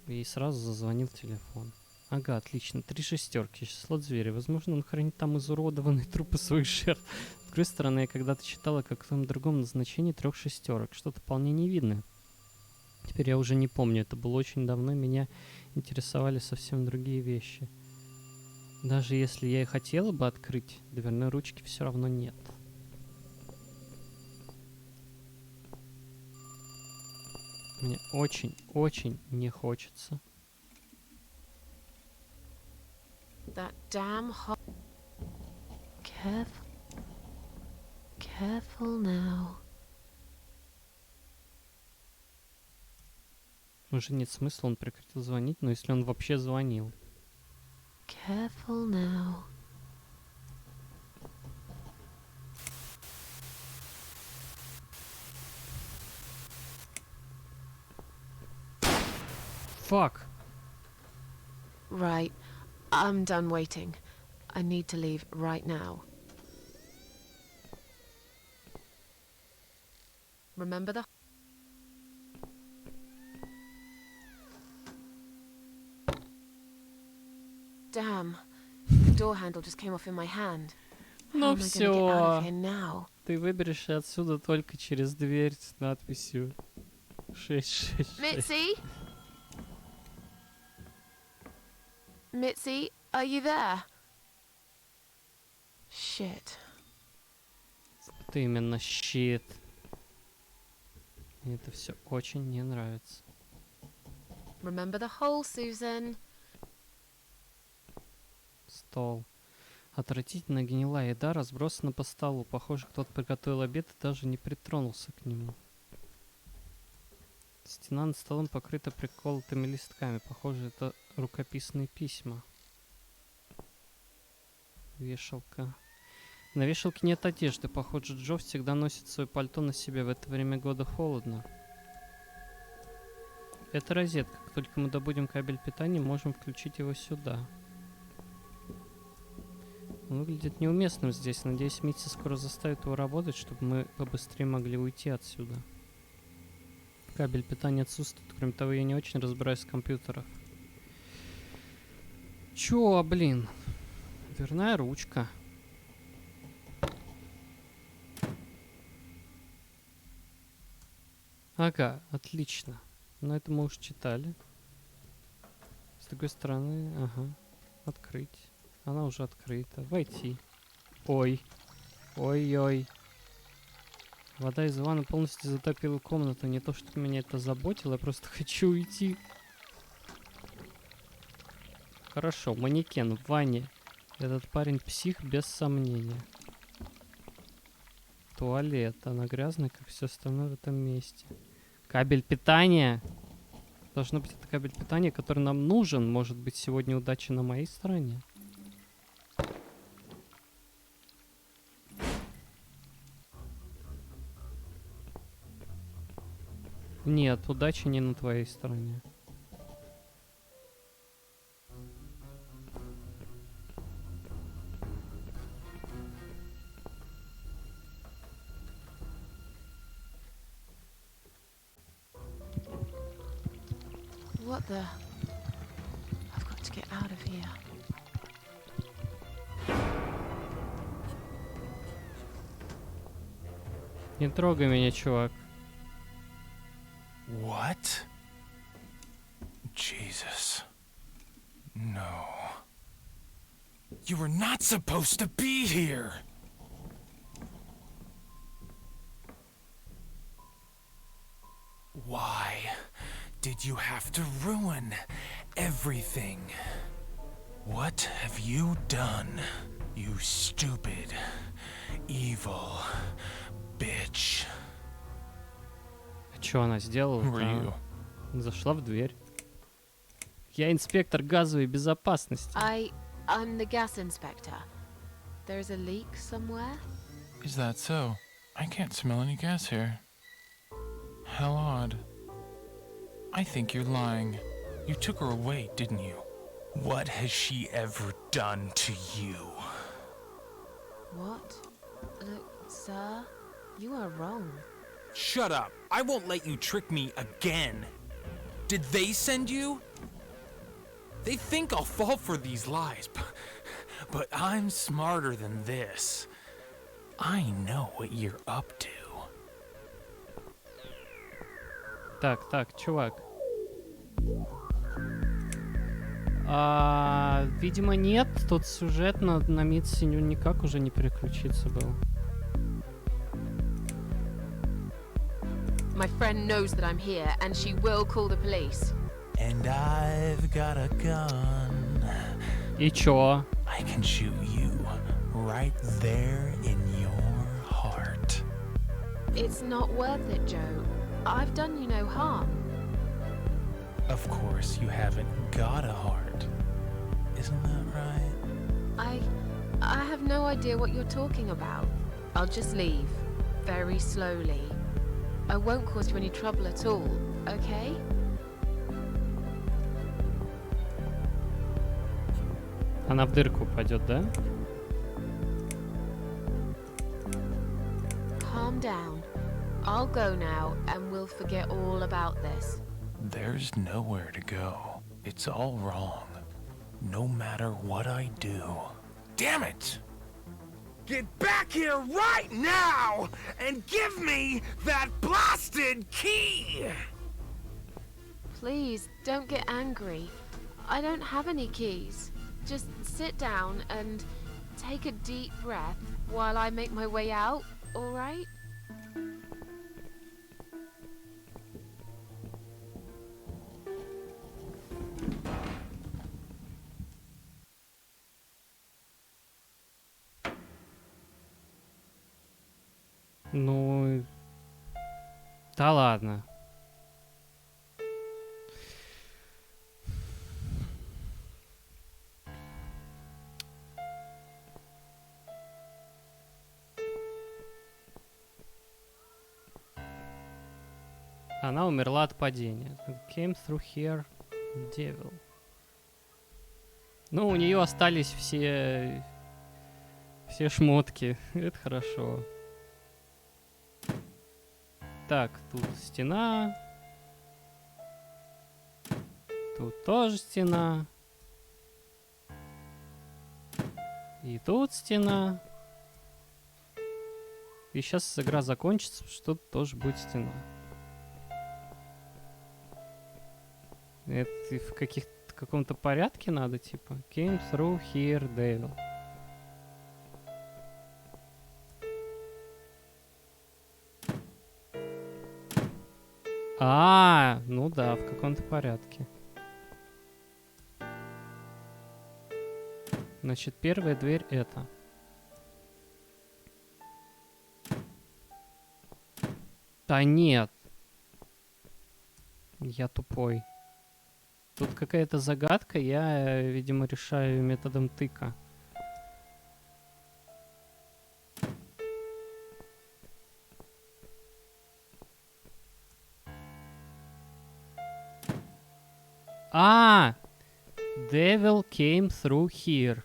И сразу зазвонил телефон. Ага, отлично. 3 шестерки. Число зверя. Возможно, он хранит там изуродованные трупы своих жертв. С другой стороны, я когда-то читала о каком-то другом назначении 3 шестерок. Что-то вполне невидное. Теперь я уже не помню. Это было очень давно. Меня интересовали совсем другие вещи. Даже если я и хотела бы открыть, дверной ручки все равно нет. Мне очень не хочется. That damn hot. Careful. Careful now. Уже нет смысла, он прекратил звонить, но если он вообще звонил. Careful now. Фак! Right. I'm done waiting. I need to leave right now. Remember the... Damn. The door handle just came off in my hand. How Ну am I gonna get out of все. here now? Ты выберешься отсюда только через дверь с надписью 666. Mitzi? Mitzi, are you there? Shit. Вот именно щит. Мне это все очень не нравится. Remember the hole, Susan. Стол. Отвратительно гнилая еда разбросана по столу. Похоже, кто-то приготовил обед и даже не притронулся к нему. Стена над столом покрыта приколотыми листками. Похоже, это рукописные письма. Вешалка. На вешалке нет одежды. Похоже, Джо всегда носит свое пальто на себе. В это время года холодно. Это розетка. Как только мы добудем кабель питания, можем включить его сюда. Он выглядит неуместным здесь. Надеюсь, Митси скоро заставит его работать, чтобы мы побыстрее могли уйти отсюда. Кабель питания отсутствует. Кроме того, я не очень разбираюсь в компьютерах. Чё, блин? Дверная ручка. Ага, отлично. Но это мы уже читали. С другой стороны, ага. Открыть. Она уже открыта. Войти. Ой. Ой-ой. Вода из ванны полностью затопила комнату. Не то, что меня это заботило, я просто хочу уйти. Хорошо, манекен в ванне. Этот парень псих, без сомнения. Туалет. Она грязная, как все остальное в этом месте. Кабель питания. Должно быть, это кабель питания, который нам нужен. Может быть, сегодня удача на моей стороне. Нет, удача не на твоей стороне. What the... I've got to get out of here. Не трогай меня, чувак. What? Jesus. No. You were not supposed to be here! Why did you have to ruin everything? What have you done, you stupid, evil bitch? Что она сделала? Who are you? Зашла в дверь. Я инспектор газовой безопасности. I'm the gas inspector. There's a leak somewhere? Is that so? I can't smell any gas here. How odd. I think you're lying. You took her away, didn't you? What has she ever done to you? What? Look, sir, you are wrong. Shut up! I won't let you trick me again! Did they send you? They think I'll fall for these lies, but I'm smarter than this. I know what you're up to. Так, чувак. Видимо, нет. Тут сюжет на Митси никак уже не переключиться был. My friend knows that I'm here, and she will call the police. And I've got a gun. И чё? I can shoot you right there in your heart. It's not worth it, Joe. I've done you no harm. Of course, you haven't got a heart. Isn't that right? I have no idea what you're talking about. I'll just leave. Very slowly. I won't cause you any trouble at all, okay? Она в дырку упадет, да? Calm down. I'll go now, and we'll forget all about this. There's nowhere to go. It's all wrong. No matter what I do. Damn it! Get back here right now and give me that blasted key! Please, don't get angry. I don't have any keys. Just sit down and take a deep breath while I make my way out, all right? Ну... Да ладно. Она умерла от падения. Came through here, devil. Ну, у нее остались все шмотки. Это хорошо. Так, тут стена. Тут тоже стена. И тут стена. И сейчас игра закончится, что тут тоже будет стена. Это в каком-то порядке надо, типа. Came through here, devil. Ну да, в каком-то порядке. Значит, первая дверь это. Да нет. Я тупой. Тут какая-то загадка, я, видимо, решаю методом тыка. Devil came through here.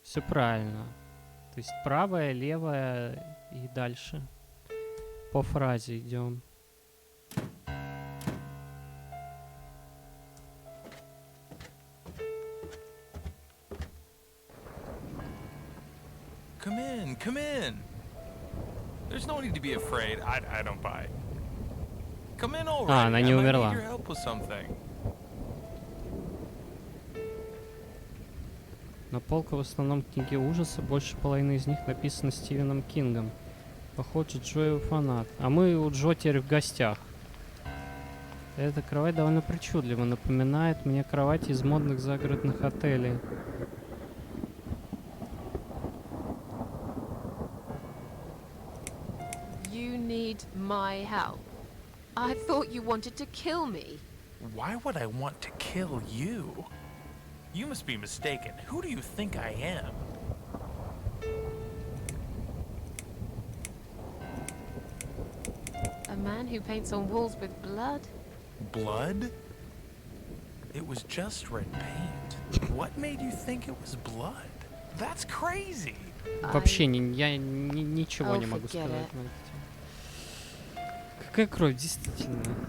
Все правильно. То есть правая, левая и дальше. По фразе идем. Come in. There's no need to be afraid. I don't buy. Come in already. Она не I might умерла. need your help with something. На полках в основном книги ужаса, больше половины из них написаны Стивеном Кингом. Похоже, Джо его фанат. А мы у Джо теперь в гостях. Эта кровать довольно причудлива, напоминает мне кровати из модных загородных отелей. You need my help. I thought you wanted to kill me. Why would I want to kill you? You must be mistaken. Who do you think I am? A man who paints on walls with blood? Blood? It was just red paint. What made you think it was blood? That's crazy. Вообще я ничего не могу сказать на эту тему. Какая кровь, действительно?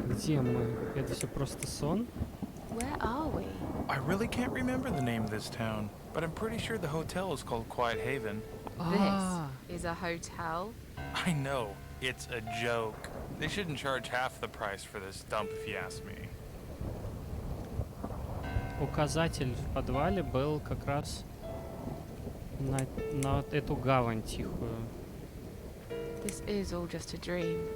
Где мы? Это все просто сон? Where are we? I really can't remember the name of this town, but I'm pretty sure the hotel is called Quiet Haven. This is a hotel. I know, it's a joke. They shouldn't charge half the price for this dump if you ask me. Указатель в подвале был как раз на эту гавань тихую. This is all just a dream,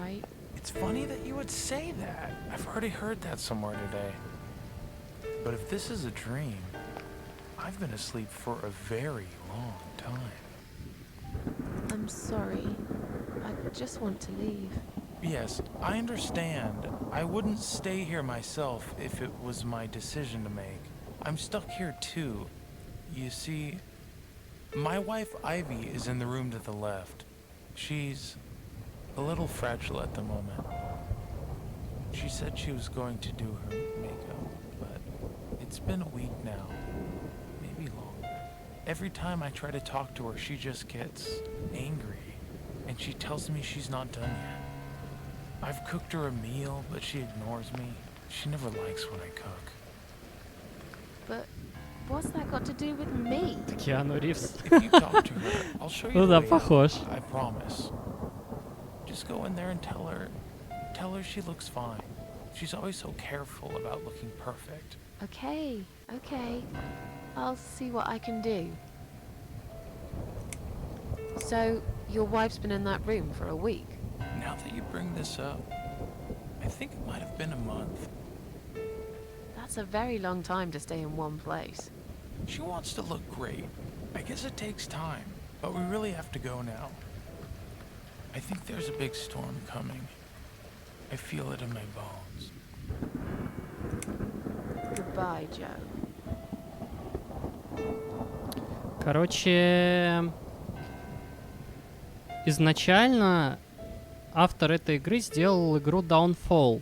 right? It's funny that you would say that. I've already heard that somewhere today. But if this is a dream, I've been asleep for a very long time. I'm sorry. I just want to leave. Yes, I understand. I wouldn't stay here myself if it was my decision to make. I'm stuck here too. You see, my wife Ivy is in the room to the left. She's a little fragile at the moment. She said she was going to do her makeup, but it's been a week now. Every time I try to talk to her, she just gets angry. And she tells me she's not done yet. I've cooked her a meal, but she ignores me. She never likes what I cook. But what's that got to do with me? Киану Ривз. If you talk to her, I'll show you Ну the да, way out. похож. I promise. Just go in there and tell her she looks fine. She's always so careful about looking perfect. Okay, okay. I'll see what I can do. So, your wife's been in that room for a week? Now that you bring this up, I think it might have been a month. That's a very long time to stay in one place. She wants to look great. I guess it takes time, but we really have to go now. I think there's a big storm coming. I feel it in my bones. Goodbye, Joe. Короче, изначально автор этой игры сделал игру Downfall,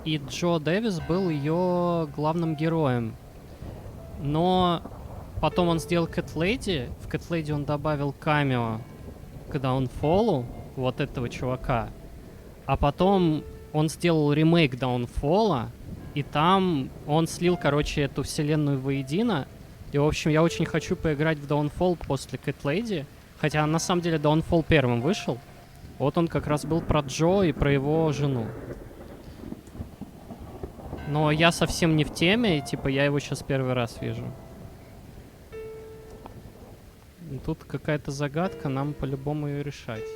и Джо Дэвис был ее главным героем. Но потом он сделал Cat Lady, в Cat Lady он добавил камео к Downfall'у, вот этого чувака. А потом он сделал ремейк Downfall'а, и там он слил, короче, эту вселенную воедино. И, в общем, я очень хочу поиграть в Downfall после Cat Lady. Хотя, на самом деле, Downfall первым вышел. Вот он как раз был про Джо и про его жену. Но я совсем не в теме, и, типа, я его сейчас первый раз вижу. И тут какая-то загадка, нам по-любому ее решать.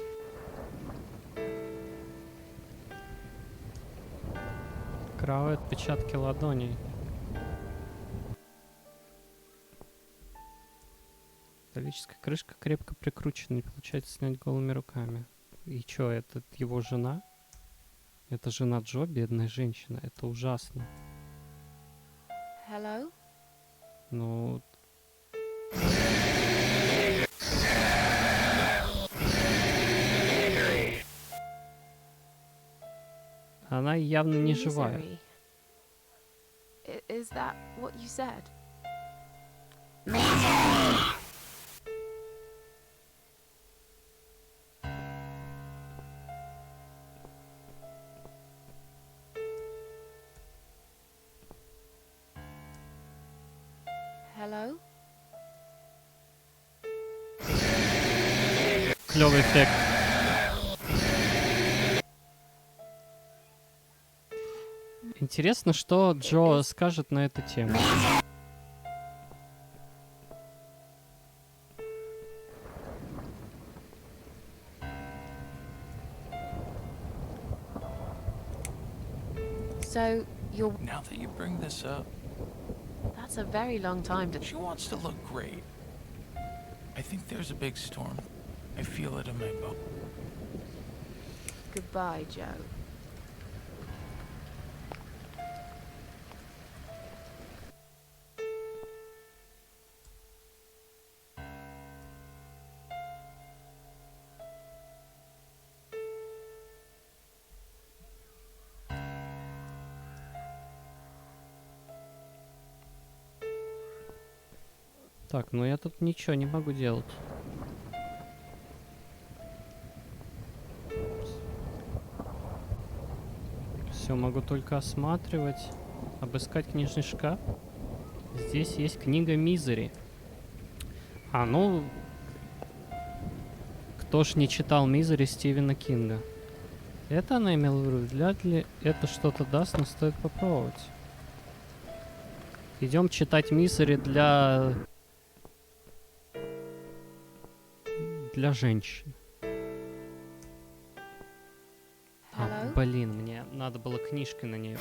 Кровавые отпечатки ладоней. Металлическая крышка крепко прикручена, не получается снять голыми руками. И чё, это его жена? Это жена Джо, бедная женщина. Это ужасно. Hello? Ну... Она явно не живая. Misery. Is that what you said? Hello? Клёвый эффект. Интересно, что Джо скажет на эту тему. So, you're... Now that you bring this up, That's a very long time to... she wants to look great. I think there's a big storm. I feel it in my bones. Goodbye, Joe. Так, ну я тут ничего не могу делать. Все, могу только осматривать, обыскать книжный шкаф. Здесь есть книга Мизери. А, ну... Кто ж не читал Мизери Стивена Кинга? Это она имела в виду? Вряд ли это что-то даст, но стоит попробовать. Идем читать Мизери для женщин. А, Hello? блин, мне надо было книжкой на нее.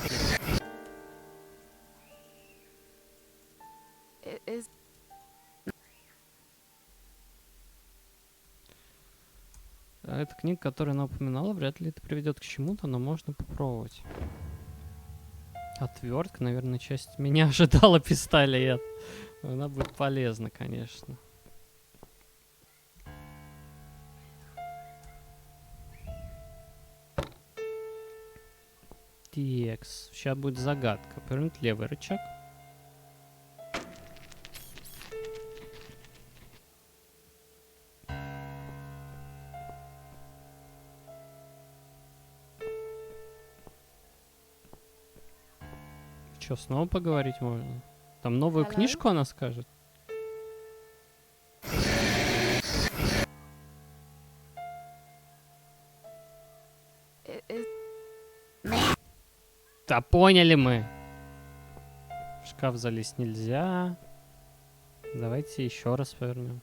Is... А эта книга, которую она упоминала, вряд ли это приведет к чему-то, но можно попробовать. Отвертка, наверное, часть меня ожидала пистолет. Она будет полезна, конечно. Текс. Сейчас будет загадка. Повернуть левый рычаг. Чё, снова поговорить можно? Там новую Hello? книжку она скажет? Да поняли мы. В шкаф залезть нельзя. Давайте еще раз повернем.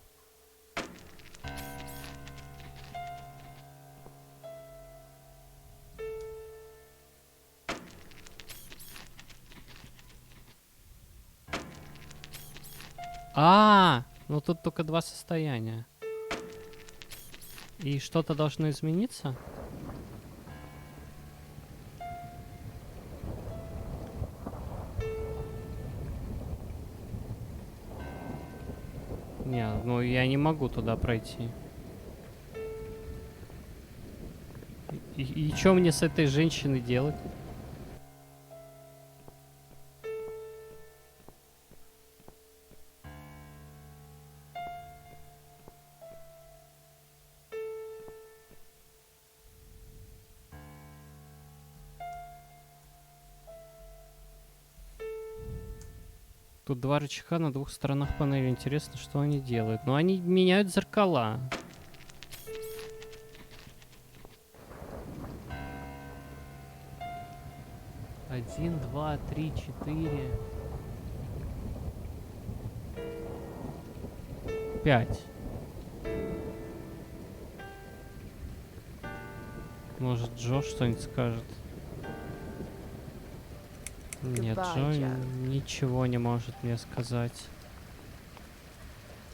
Ну тут только два состояния. И что-то должно измениться? Не, ну я не могу туда пройти. И что мне с этой женщиной делать? Тут два рычага на двух сторонах панели. Интересно, что они делают. Но они меняют зеркала. Один, два, три, четыре. 5. Может, Джо что-нибудь скажет? Нет, Goodbye, Джо Joe. ничего не может мне сказать.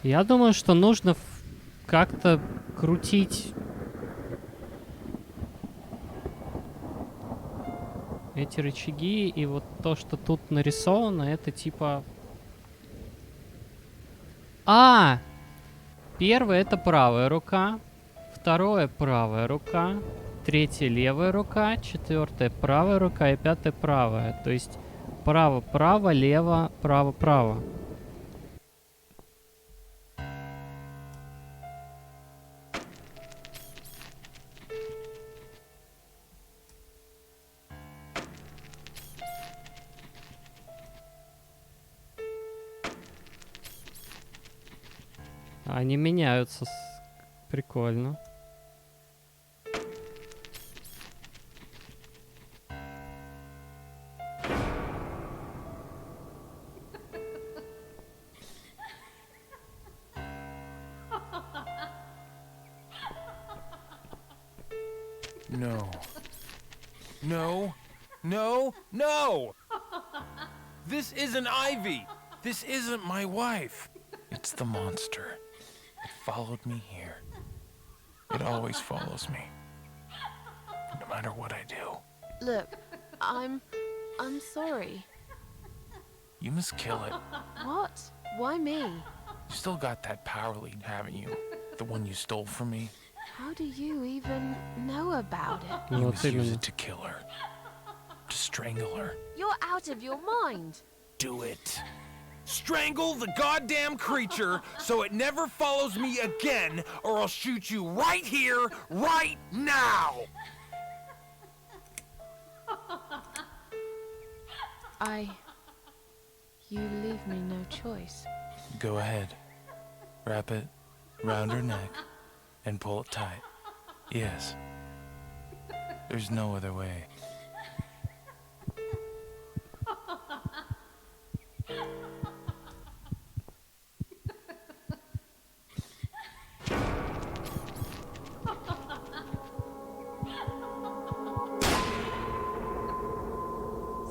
Я думаю, что нужно как-то крутить эти рычаги, и вот то, что тут нарисовано, это типа... Первое — это правая рука, второе — правая рука, третье — левая рука, четвертое — правая рука и пятое — правая. То есть право-право, лево, право-право. Они меняются. Прикольно. No. No. No. No! This isn't Ivy! This isn't my wife! It's the monster. It followed me here. It always follows me. No matter what I do. Look, I'm sorry. You must kill it. What? Why me? You still got that power lead, haven't you? The one you stole from me? How do you even know about it? You Вот must use именно. it to kill her. To strangle her. You're out of your mind. Do it. Strangle the goddamn creature so it never follows me again, or I'll shoot you right here, right now! You leave me no choice. Go ahead. Wrap it round her neck and pull it tight. Yes. There's no other way.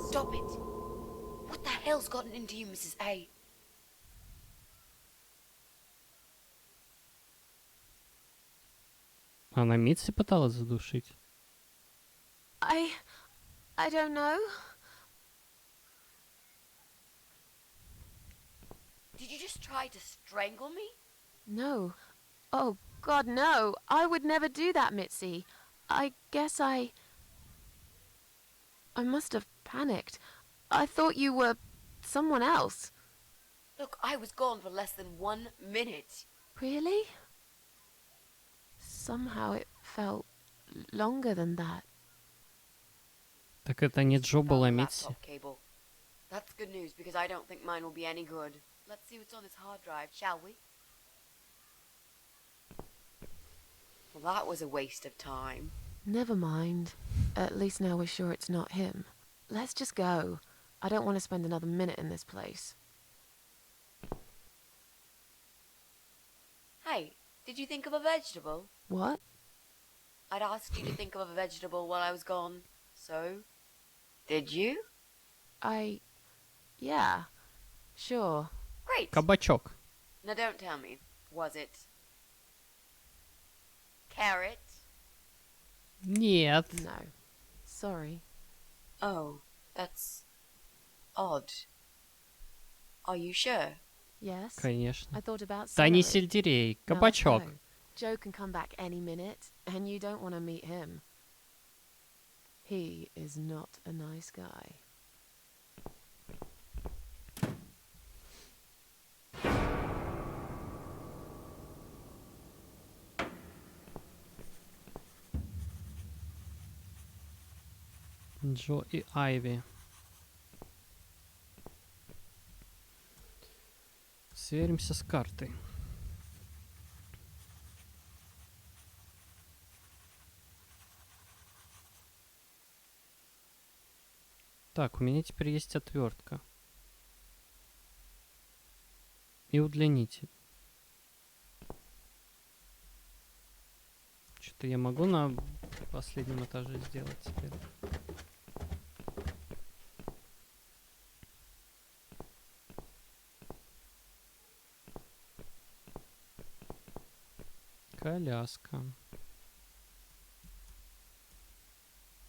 Stop it! What the hell's gotten into you, Mrs. A? Она Митси пыталась задушить. I don't know. Did you just try to strangle me? No. Oh, God, no. I would never do that, Mitzi. I guess I must have panicked. I thought you were someone else. Look, I was gone for less than 1 minute. Really? Somehow it felt longer than that. Так это не Джо Found была the Митси. laptop cable. That's good news because I don't think mine will be any good. Let's see what's on this hard drive, shall we? Well, that was a waste of time. Never mind. At least now we're sure it's not him. Let's just go. I don't want to spend another minute in this place. Hey, did you think of a vegetable? What? I'd asked you to think of a vegetable while I was gone. So, did you? Yeah. Sure. Great. Кабачок. Now don't tell me. Was it carrot? Нет. No. Sorry. Oh, that's odd. Are you sure? Yes? Конечно. I thought about Да не celery. сельдерей, Now let's кабачок. go. Joe can come back any minute, and you don't want to meet him. He is not a nice guy. Джо и Айви. Сверимся с картой. Так, у меня теперь есть отвертка. И удлинитель. Что-то я могу на последнем этаже сделать теперь. Коляска.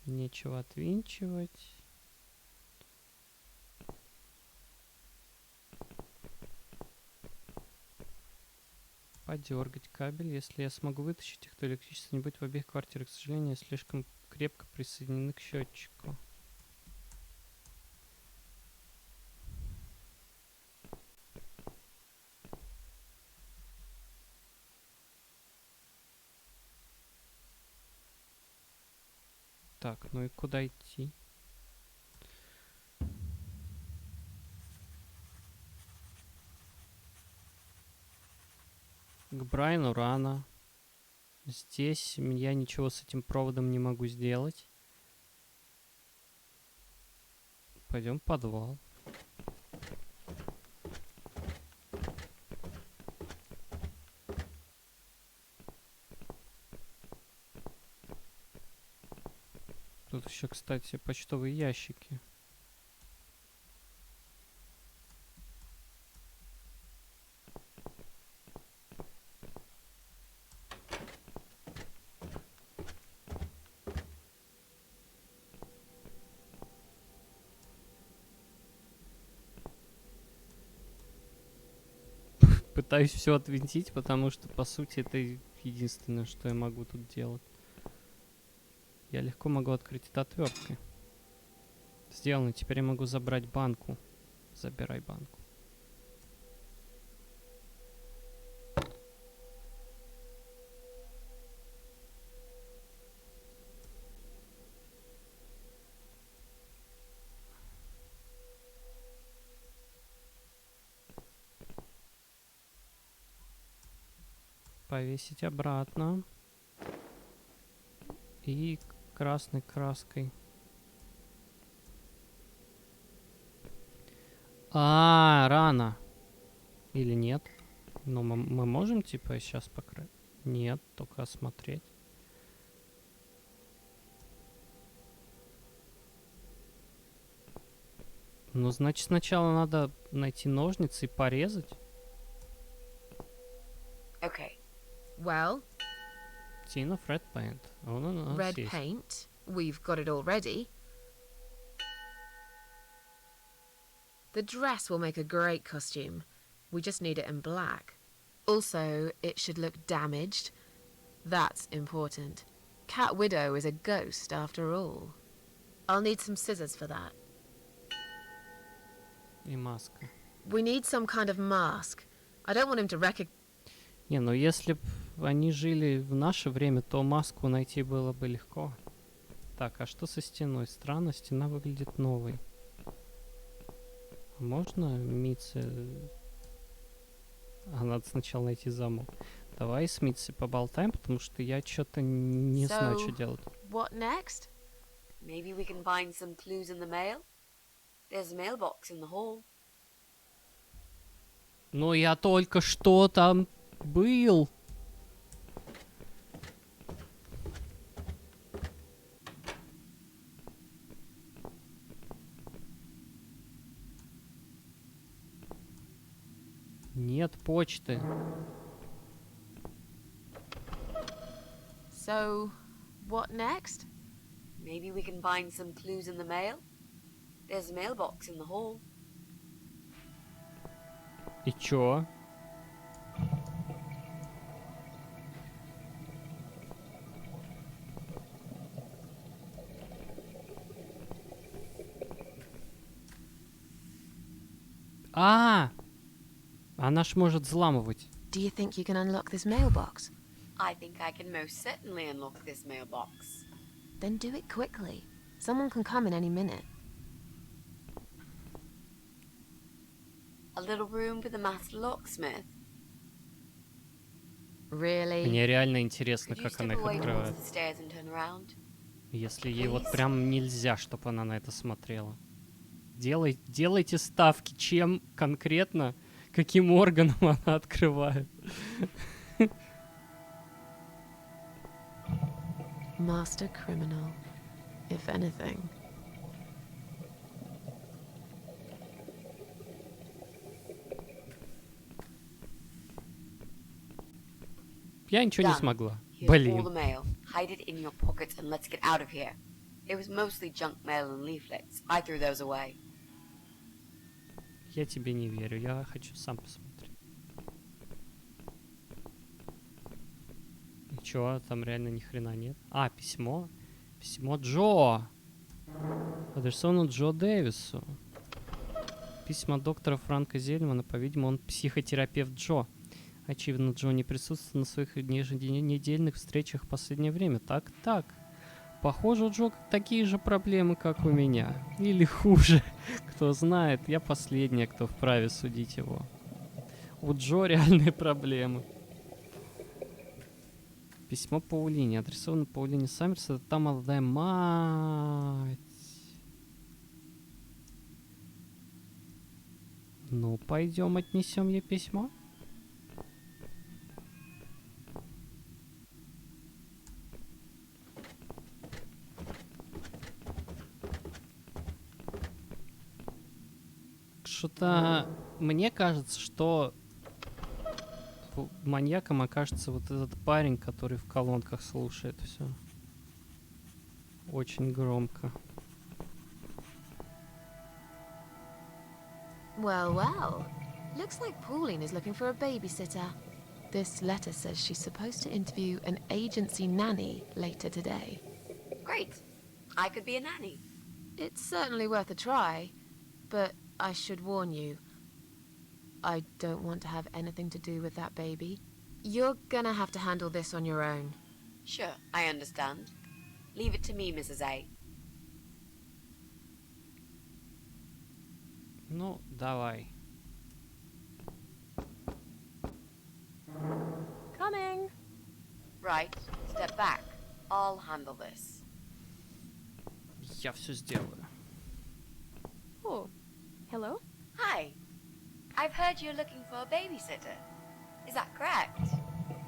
Нечего отвинчивать. Подергать кабель. Если я смогу вытащить их, то электричество не будет в обеих квартирах. К сожалению, слишком крепко присоединены к счетчику. Так, ну и куда идти? К Брайану рано. Здесь я ничего с этим проводом не могу сделать. Пойдем в подвал. Тут еще, кстати, почтовые ящики. Пытаюсь все отвинтить, потому что, по сути, это единственное, что я могу тут делать. Я легко могу открыть это отверткой. Сделано. Теперь я могу забрать банку. Забирай банку. Повесить обратно. И красной краской. Рано. Или нет? Ну, мы можем, типа, сейчас покрыть? Нет, только осмотреть. Ну, значит, сначала надо найти ножницы и порезать. Okay. Well, Tin of red paint. Он у нас red есть. paint. We've got it already. The dress will make a great costume. We just need it in black. Also, it should look damaged. That's important. Cat Widow is a ghost after all. I'll need some scissors for that. И маска. We need some kind of mask. I don't want him to recognize. Не, ну если б они жили в наше время, то маску найти было бы легко. Так, а что со стеной? Странно, стена выглядит новой. Можно Митси... А, надо сначала найти замок. Давай с Митси поболтаем, потому что я что-то не знаю, что So- делать. What next? Maybe we can find some clues in the mail? There's a mailbox in the hall. Но я только что там был. Нет почты. So, what next? Maybe we can find some clues in the mail? There's a mailbox in the hall. И чё? Она ж может взламывать. Do you think you can unlock this mailbox? I think I can most certainly unlock this mailbox. Then do it quickly. Someone can come in any minute. A little room for the master locksmith. Really? Мне реально интересно, Could you как step она их away towards открывает. the stairs and turn around? Если ей вот Please? прям нельзя, чтобы она на это смотрела. Делайте ставки, чем конкретно, каким органом она открывает. Master criminal, if anything. Я ничего не Done. смогла. Here's all the Блин. mail. Hide it in your pockets and let's get out of here. It was mostly junk mail and leaflets. I threw those away. Я тебе не верю, я хочу сам посмотреть. И чё, там реально ни хрена нет? А, письмо. Письмо Джо. Адресовано Джо Дэвису. Письма доктора Франка Зельмана, по-видимому, он психотерапевт Джо. Очевидно, Джо не присутствует на своих еженедельных встречах в последнее время. Так. Похоже, у Джо такие же проблемы, как у меня. Или хуже. Кто знает, я последняя, кто вправе судить его. У Джо реальные проблемы. Письмо Паулине. Адресовано Паулине Саммерс. Это та молодая мать. Ну, пойдем отнесем ей письмо. Что-то мне кажется, что маньяком окажется вот этот парень, который в колонках слушает все. Очень громко. Well. Looks like Pauline is looking for a babysitter. This letter says she's supposed to interview an agency nanny later today. Great. I could be a nanny. It's certainly worth a try, but I should warn you. I don't want to have anything to do with that baby. You're gonna have to handle this on your own. Sure, I understand. Leave it to me, Mrs. A. Ну, давай. Coming. Right. Step back. I'll handle this. Я все сделаю. Oh, hello? Hi. I've heard you're looking for a babysitter. Is that correct?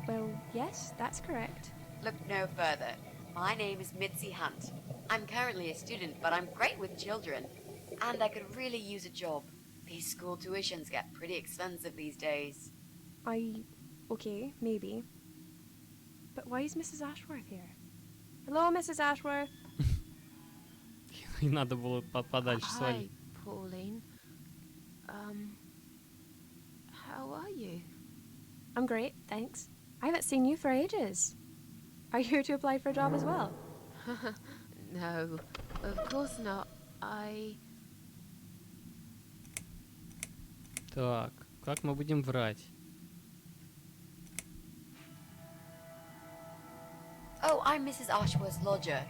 Well, yes, that's correct. Look no further. My name is Mitzi Hunt. I'm currently a student, but I'm great with children. And I could really use a job. These school tuitions get pretty expensive these days. Okay, maybe. But why is Mrs. Ashworth here? Hello, Mrs. Ashworth. И надо было подальше Hi, свалить. Pauline. How are you? I'm great, thanks. I haven't seen you for ages. Are you here to apply for a job as well? No, of course not. Так, как мы будем врать? Oh, I'm Mrs. Ashworth's lodger.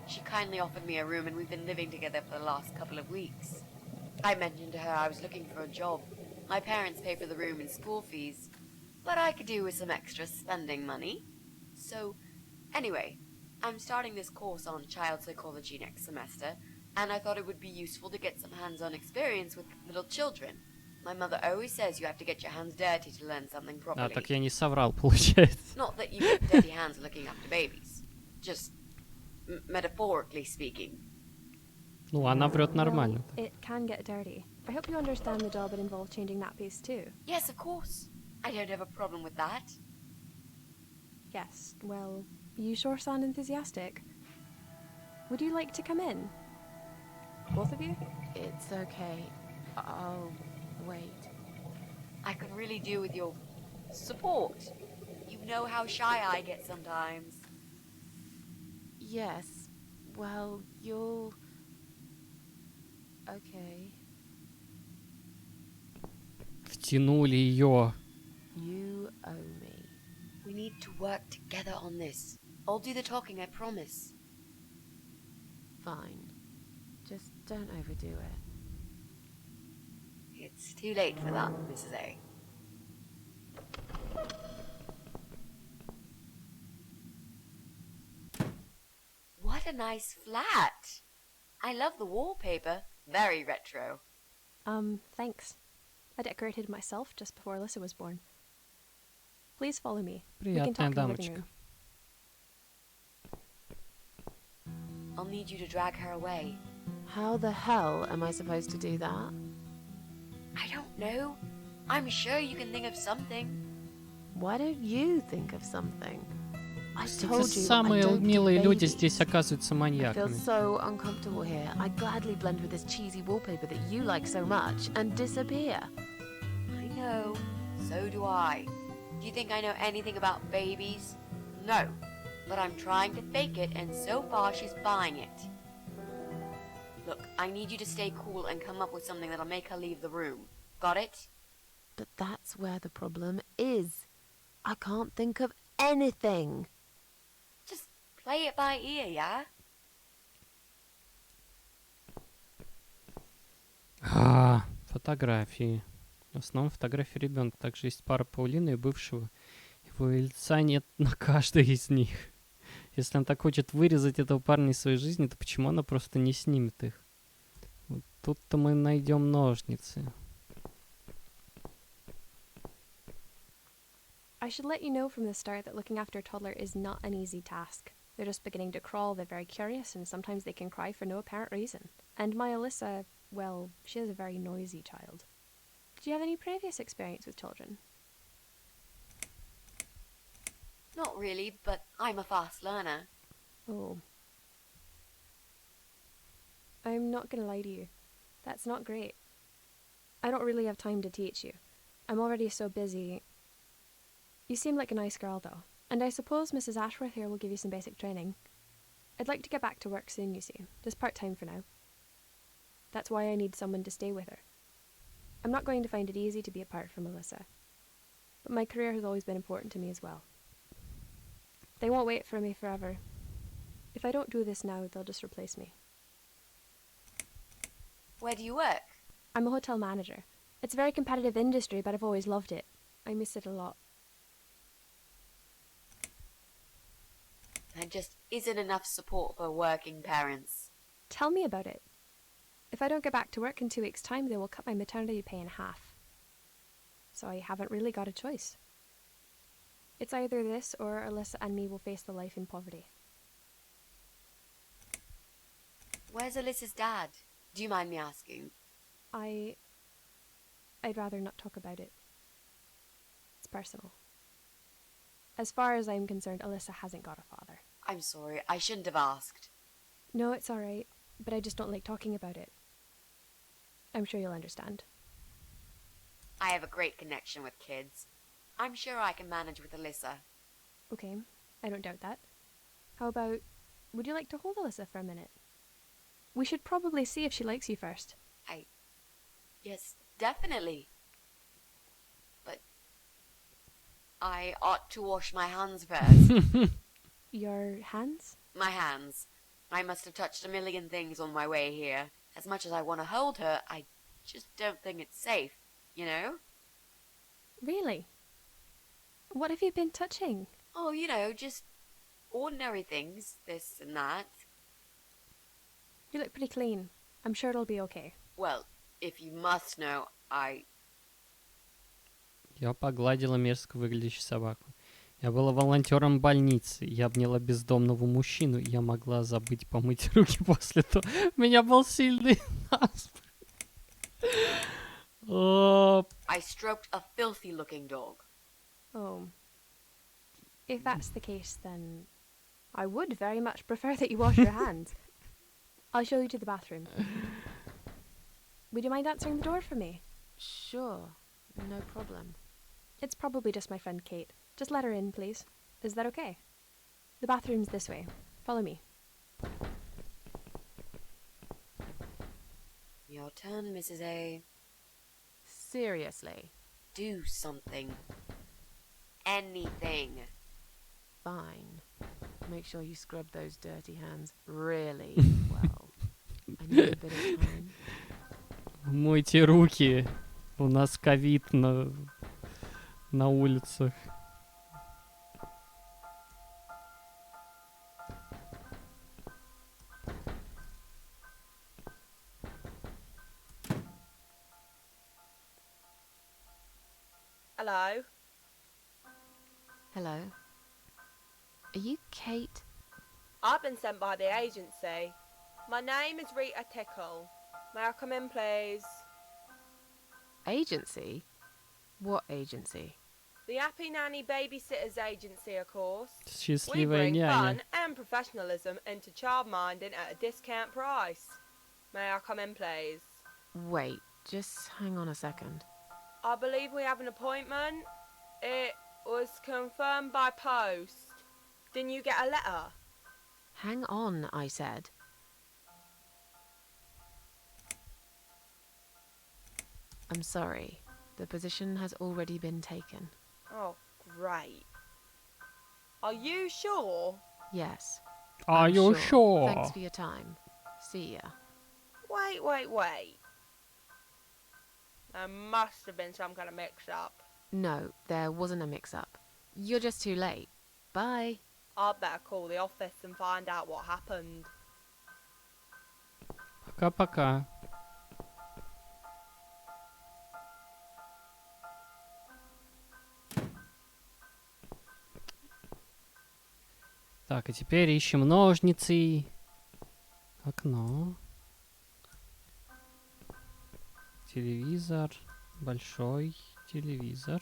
She kindly offered me a room and we've been living together for the last couple of weeks. I mentioned to her I was looking for a job. My parents pay for the room and school fees, but I could do with some extra spending money. So, anyway, I'm starting this course on child psychology next semester, and I thought it would be useful to get some hands-on experience with little children. My mother always says you have to get your hands dirty to learn something А, properly. так я не соврал, получается. Not that you get dirty hands looking after babies. Just metaphorically speaking. Ну, она врет нормально. Well, it can get dirty. I hope you understand the job would involve changing nappies too. Yes, of course. I don't have a problem with that. Yes, well, you sure sound enthusiastic. Would you like to come in? Both of you? It's okay. I'll wait. I could really do with your support. You know how shy I get sometimes. Yes. Well, you'll... Okay. Втянули ее. You owe me. We need to work together on this. I'll do the talking, I promise. Fine. Just don't overdo it. It's too late for that, Mrs. A. What a nice flat! I love the wallpaper. Very retro. Thanks. I decorated it myself just before Alyssa was born. Please follow me. We Приятная can talk in the living дамочка. room. I'll need you to drag her away. How the hell am I supposed to do that? I don't know. I'm sure you can think of something. Why don't you think of something? I Эти told you I самые don't do милые люди babies. здесь оказываются I feel маньяками. so uncomfortable here. I'd gladly blend with this cheesy wallpaper that you like so much and disappear. I know. So do I. Do you think I know anything about babies? No. But I'm trying to fake it, and so far she's buying it. Look, I need you to stay cool and come up with something that'll make her leave the room. Got it? But that's where the problem is. I can't think of anything. Just play it by ear, yeah? Фотографии. В основном фотографии ребенка. Также есть пара Паулины и бывшего. Его лица нет на каждой из них. Если она так хочет вырезать этого парня из своей жизни, то почему она просто не снимет их? Вот тут-то мы найдем ножницы. I should let you know from the start that looking after a toddler is not an easy task. They're just beginning to crawl, they're very curious, and sometimes they can cry for no apparent reason. And my Alyssa, well, she is a very noisy child. Did you have any previous experience with children? Not really, but I'm a fast learner. Oh. I'm not gonna lie to you. That's not great. I don't really have time to teach you. I'm already so busy. You seem like a nice girl, though, and I suppose Mrs. Ashworth here will give you some basic training. I'd like to get back to work soon, you see, just part-time for now. That's why I need someone to stay with her. I'm not going to find it easy to be apart from Alyssa, but my career has always been important to me as well. They won't wait for me forever. If I don't do this now, they'll just replace me. Where do you work? I'm a hotel manager. It's a very competitive industry, but I've always loved it. I miss it a lot. There just isn't enough support for working parents. Tell me about it. If I don't get back to work in 2 weeks' time, they will cut my maternity pay in half. So I haven't really got a choice. It's either this or Alyssa and me will face the life in poverty. Where's Alyssa's dad? Do you mind me asking? I'd rather not talk about it. It's personal. As far as I'm concerned, Alyssa hasn't got a father. I'm sorry, I shouldn't have asked. No, it's alright, but I just don't like talking about it. I'm sure you'll understand. I have a great connection with kids. I'm sure I can manage with Alyssa. Okay, I don't doubt that. How about, would you like to hold Alyssa for a minute? We should probably see if she likes you first. Yes, definitely. But I ought to wash my hands first. Your hands? My hands. I must have touched a million things on my way here. As much as I want to hold her, I just don't think it's safe, you know? Really? What have you been touching? Oh, you know, just ordinary things, this and that. You look pretty clean. I'm sure it'll be okay. Well, if you must know, Я погладила мерзко выглядящую собаку. Я была волонтером больницы. Я обняла бездомного мужчину. Я могла забыть помыть руки после того. У меня был сильный насморк. О, I stroked a filthy-looking dog. Oh. If that's the case, then I would very much prefer that you wash your hands. I'll show you to the bathroom. Would you mind answering the door for me? Sure, no problem. It's probably just my friend Kate. Just let her in, please. Is that okay? The bathroom's this way. Follow me. Your turn, Mrs. A. Seriously, Do something. Anything. fine. Make sure you scrub those dirty hands really well. I need a bit of time. мойте руки. У нас ковид на улицах. Hello? Hello? Are you Kate? I've been sent by the agency. My name is Rita Tickle. May I come in, please? Agency? What agency? The Happy Nanny Babysitters Agency, of course. We Счастливая bring няня. fun and professionalism into childminding at a discount price. May I come in, please? Wait, just hang on a second. I believe we have an appointment. It was confirmed by post. Didn't you get a letter? Hang on, I said. I'm sorry. The position has already been taken. Oh, great. Are you sure? Yes. Are I'm you sure? Thanks for your time. See ya. Wait. There must have been some kind of mix-up. No, there wasn't a mix-up. You're just too late. Bye. I'd better call the office and find out what happened. Пока-пока. Так, и теперь ищем ножницы. Окно. Телевизор. Большой телевизор.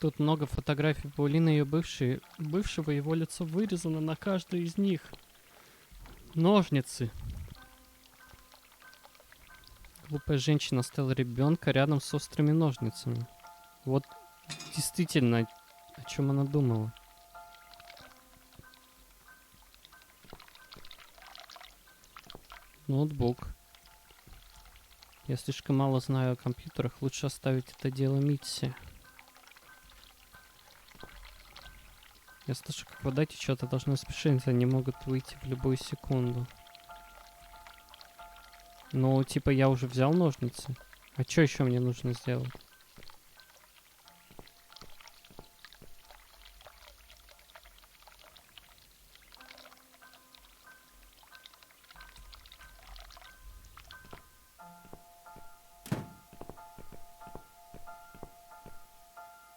Тут много фотографий Паулины и ее бывшего, его лицо вырезано на каждой из них. Ножницы. Глупая женщина оставила ребенка рядом с острыми ножницами. Вот действительно, о чем она думала. Ноутбук. Я слишком мало знаю о компьютерах, лучше оставить это дело Митси. Я слышу, как вода течет, а должны спешить, они могут выйти в любую секунду. Ну, типа, я уже взял ножницы. А что еще мне нужно сделать?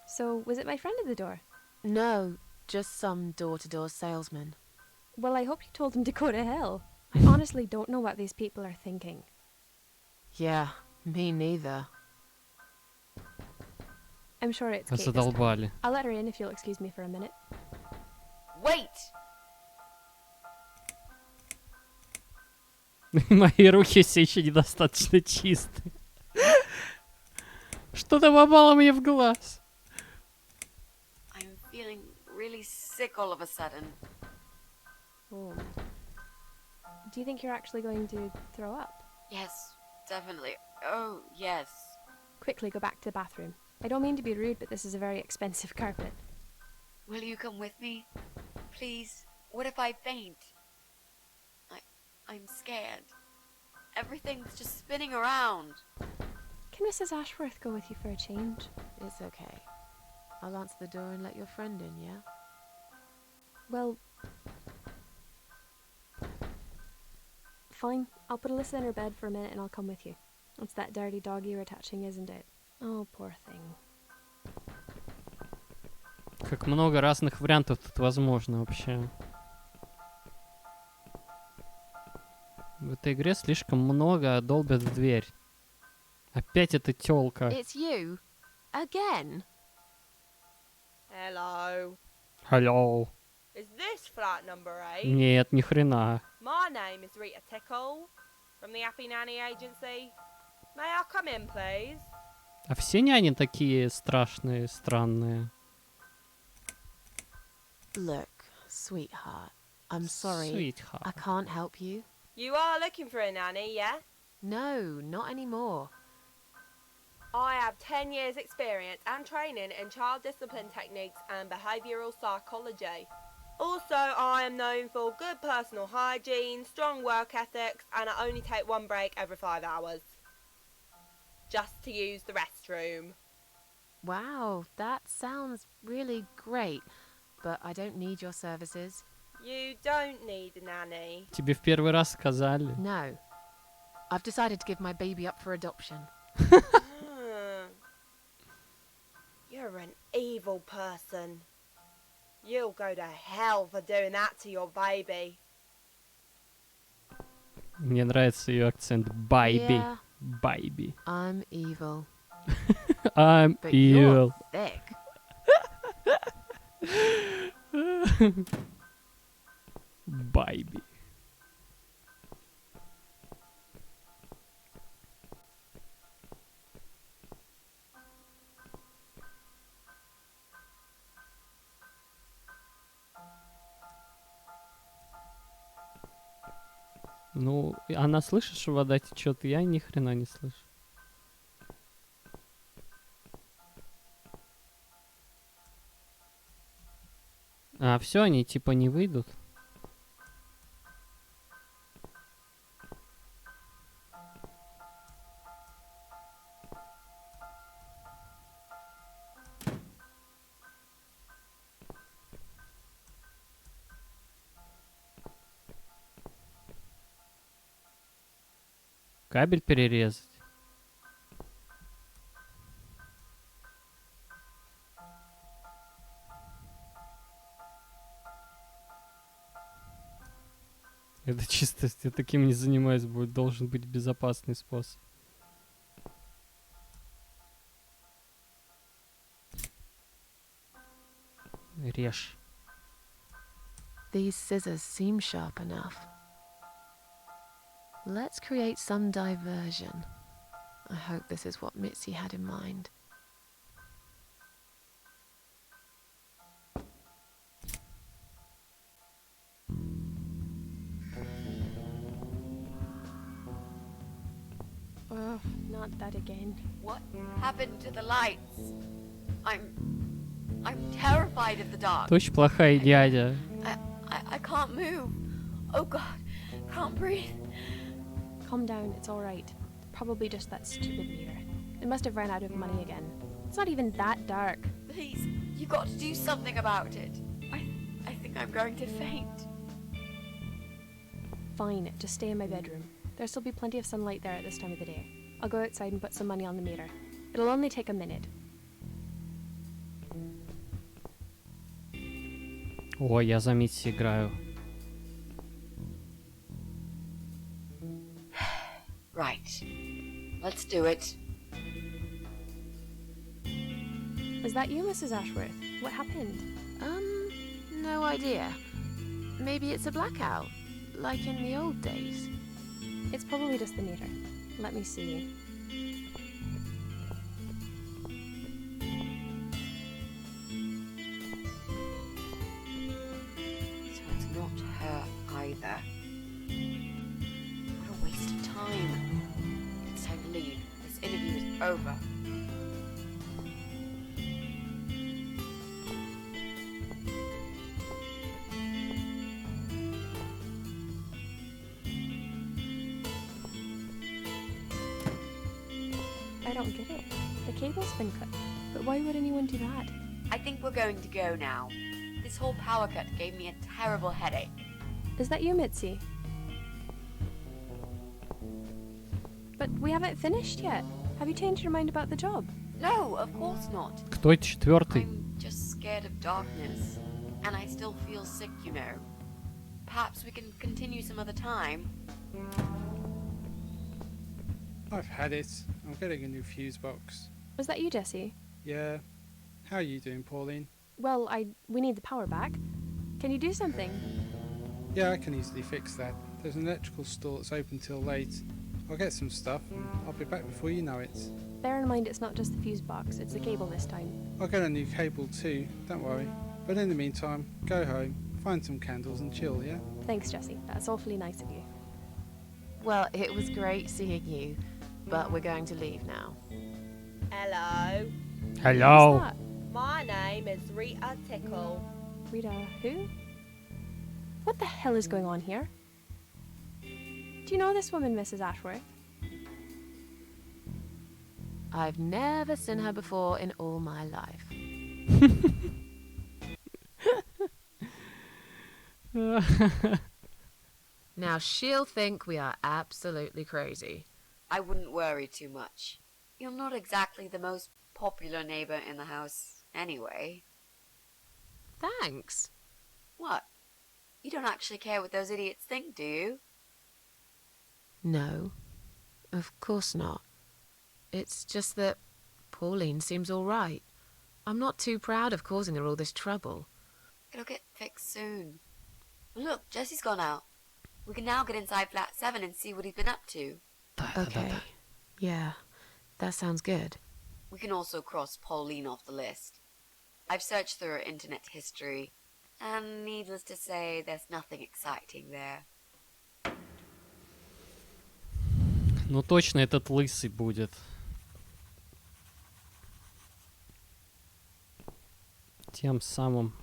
So, was it my friend at the door? No, just some door-to-door salesman. Well, I hope you told him to go to hell. I honestly don't know what these people are thinking. Yeah, me neither. I'm sure it's Kate this time. Задолбали. I'll let her in if you'll excuse me for a minute. Wait! Мои руки все еще недостаточно чистые. Что-то попало мне в глаз. I'm feeling really sick all of a sudden. Oh. Do you think you're actually going to throw up? Yes, definitely. Oh, yes. Quickly go back to the bathroom. I don't mean to be rude, but this is a very expensive carpet. Will you come with me? Please, what if I faint? I'm scared. Everything's just spinning around. Can Mrs. Ashworth go with you for a change? It's okay. I'll answer the door and let your friend in, yeah? Well, fine. I'll put Alyssa in her bed for a minute and I'll come with you. It's that dirty dog you're attaching, isn't it? Oh, poor thing. Как много разных вариантов тут возможно вообще. В этой игре слишком много долбят в дверь. Опять эта тёлка. It's you? Again? Hello. Hello. Is this flat number 8? Нет, ни хрена. My name is Rita Tickle from the Happy Nanny Agency. May I come in, please? А все няни такие страшные, странные. Look, sweetheart, I'm sorry. Sweetheart. I can't help you. You are looking for a nanny, yeah? No, not anymore. I have 10 years experience and training in child discipline techniques and behavioural psychology. Also, I am known for good personal hygiene, strong work ethics, and I only take one break every 5 hours. Just to use the restroom. Wow, that sounds really great, but I don't need your services. You don't need a nanny. Тебе в первый раз сказали. No. I've decided to give my baby up for adoption. You're an evil person. You'll go to hell for doing that to your baby. Мне нравится ее акцент. Baby. Yeah, Baby. I'm evil. I'm But evil. you're thick. Baby. Ну, она слышит, что вода течет, я ни хрена не слышу. А, все, они типа не выйдут. Кабель перерезать. Это чисто, я таким не занимаюсь, будет должен быть безопасный способ. Режь. These scissors seem sharp enough. Let's create some diversion. I hope this is what Mitzi had in mind. Oh, not that again. What happened to the lights? I'm terrified of the dark. Ты очень плохая дядя. I can't move. Oh God, can't breathe. Calm down, it's alright. Probably just that stupid mirror. It must have run out of money again. It's not even that dark. Please, you got to do something about it. I think I'm going to faint. Fine, just stay in my bedroom. There'll still be plenty of sunlight there at this time of the day. I'll go outside and put some money on the meter. It'll only take a minute. О, я за Митси играю. Right. Let's do it. Is that you, Mrs. Ashworth? What happened? No idea. Maybe it's a blackout, like in the old days. It's probably just the meter. Let me see. So it's not her either. What a waste of time. It's time to leave. This interview is over. don't get it. The cable's been cut. But why would anyone do that? I think we're going to go now. This whole power cut gave me a terrible headache. Is that you, Mitzi? But we haven't finished yet. Have you changed your mind about the job? No, of course not. Кто это четвертый? I'm just scared of darkness. And I still feel sick, you know. Perhaps we can continue some other time. I've had it. I'm getting a new fuse box. Was that you, Jesse? Yeah. How are you doing, Pauline? Well, we need the power back. Can you do something? Yeah, I can easily fix that. There's an electrical store that's open till late. I'll get some stuff and I'll be back before you know it. Bear in mind it's not just the fuse box, it's the cable this time. I'll get a new cable too, don't worry. But in the meantime, go home, find some candles and chill, yeah? Thanks, Jesse. That's awfully nice of you. Well, it was great seeing you, but we're going to leave now. Hello. Who's Hello. that? My name is Rita Tickle. Rita, who? What the hell is going on here? Do you know this woman, Mrs. Ashworth? I've never seen her before in all my life. Now she'll think we are absolutely crazy. I wouldn't worry too much. You're not exactly the most popular neighbor in the house anyway. Thanks. What? You don't actually care what those idiots think, do you? No, of course not. It's just that Pauline seems all right. I'm not too proud of causing her all this trouble. It'll get fixed soon. Look, Jesse's gone out. We can now get inside flat 7 and see what he's been up to. Okay. Yeah, that sounds good. We can also cross Pauline off the list. I've searched through her internet history, and needless to say, there's nothing exciting there. Ну точно этот лысый будет. Тем самым.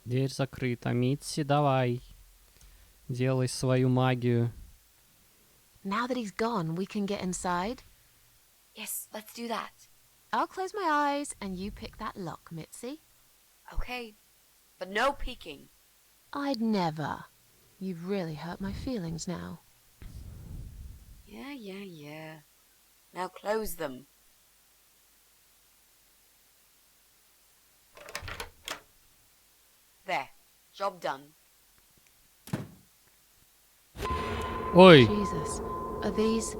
Дверь закрыта. Митси, давай. Делай свою магию. Now that he's gone, we can get inside. Yes, let's do that. I'll close my eyes and you pick that lock, Mitzi. Okay, but no peeking. I'd never. You've really hurt my feelings now. Yeah. Now close them. There, job done. Ой, Jesus, are these...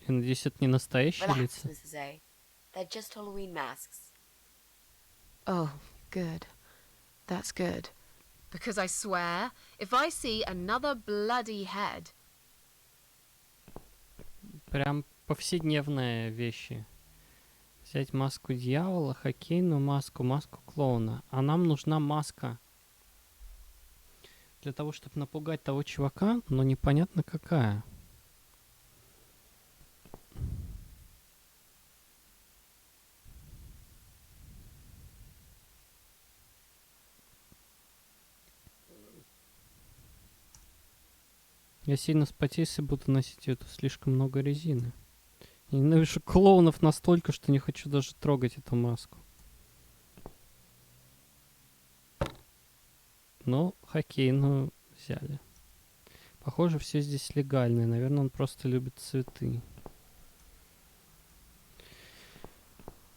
я надеюсь, это не настоящие Relax, лица. Mrs. A. They're just Halloween masks. Oh, good. That's good. Because I swear, if I see another bloody head... Прям повседневные вещи. Взять маску дьявола, хоккейную маску, маску клоуна. А нам нужна маска. Для того, чтобы напугать того чувака, но непонятно какая. Я сильно спотеюсь, если буду носить эту слишком много резины. Я ненавижу клоунов настолько, что не хочу даже трогать эту маску. Но хоккейную взяли. Похоже, все здесь легальное. Наверное, он просто любит цветы.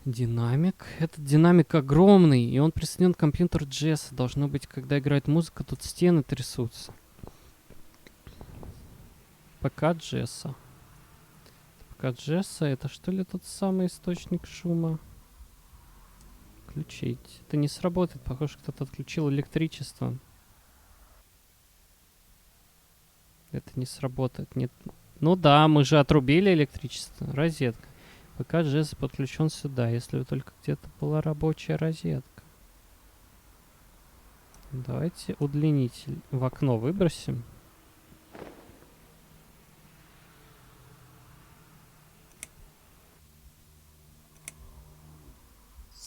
Динамик. Этот динамик огромный, и он присоединен к компьютеру Джесса. Должно быть, когда играет музыка, тут стены трясутся. ПК Джесса. ПК Джесса, это что ли тот самый источник шума? Включить. Это не сработает. Похоже, кто-то отключил электричество. Это не сработает. Нет. Ну да, мы же отрубили электричество. Розетка. ПК Джесса подключен сюда, если только где-то была рабочая розетка. Давайте удлинитель в окно выбросим.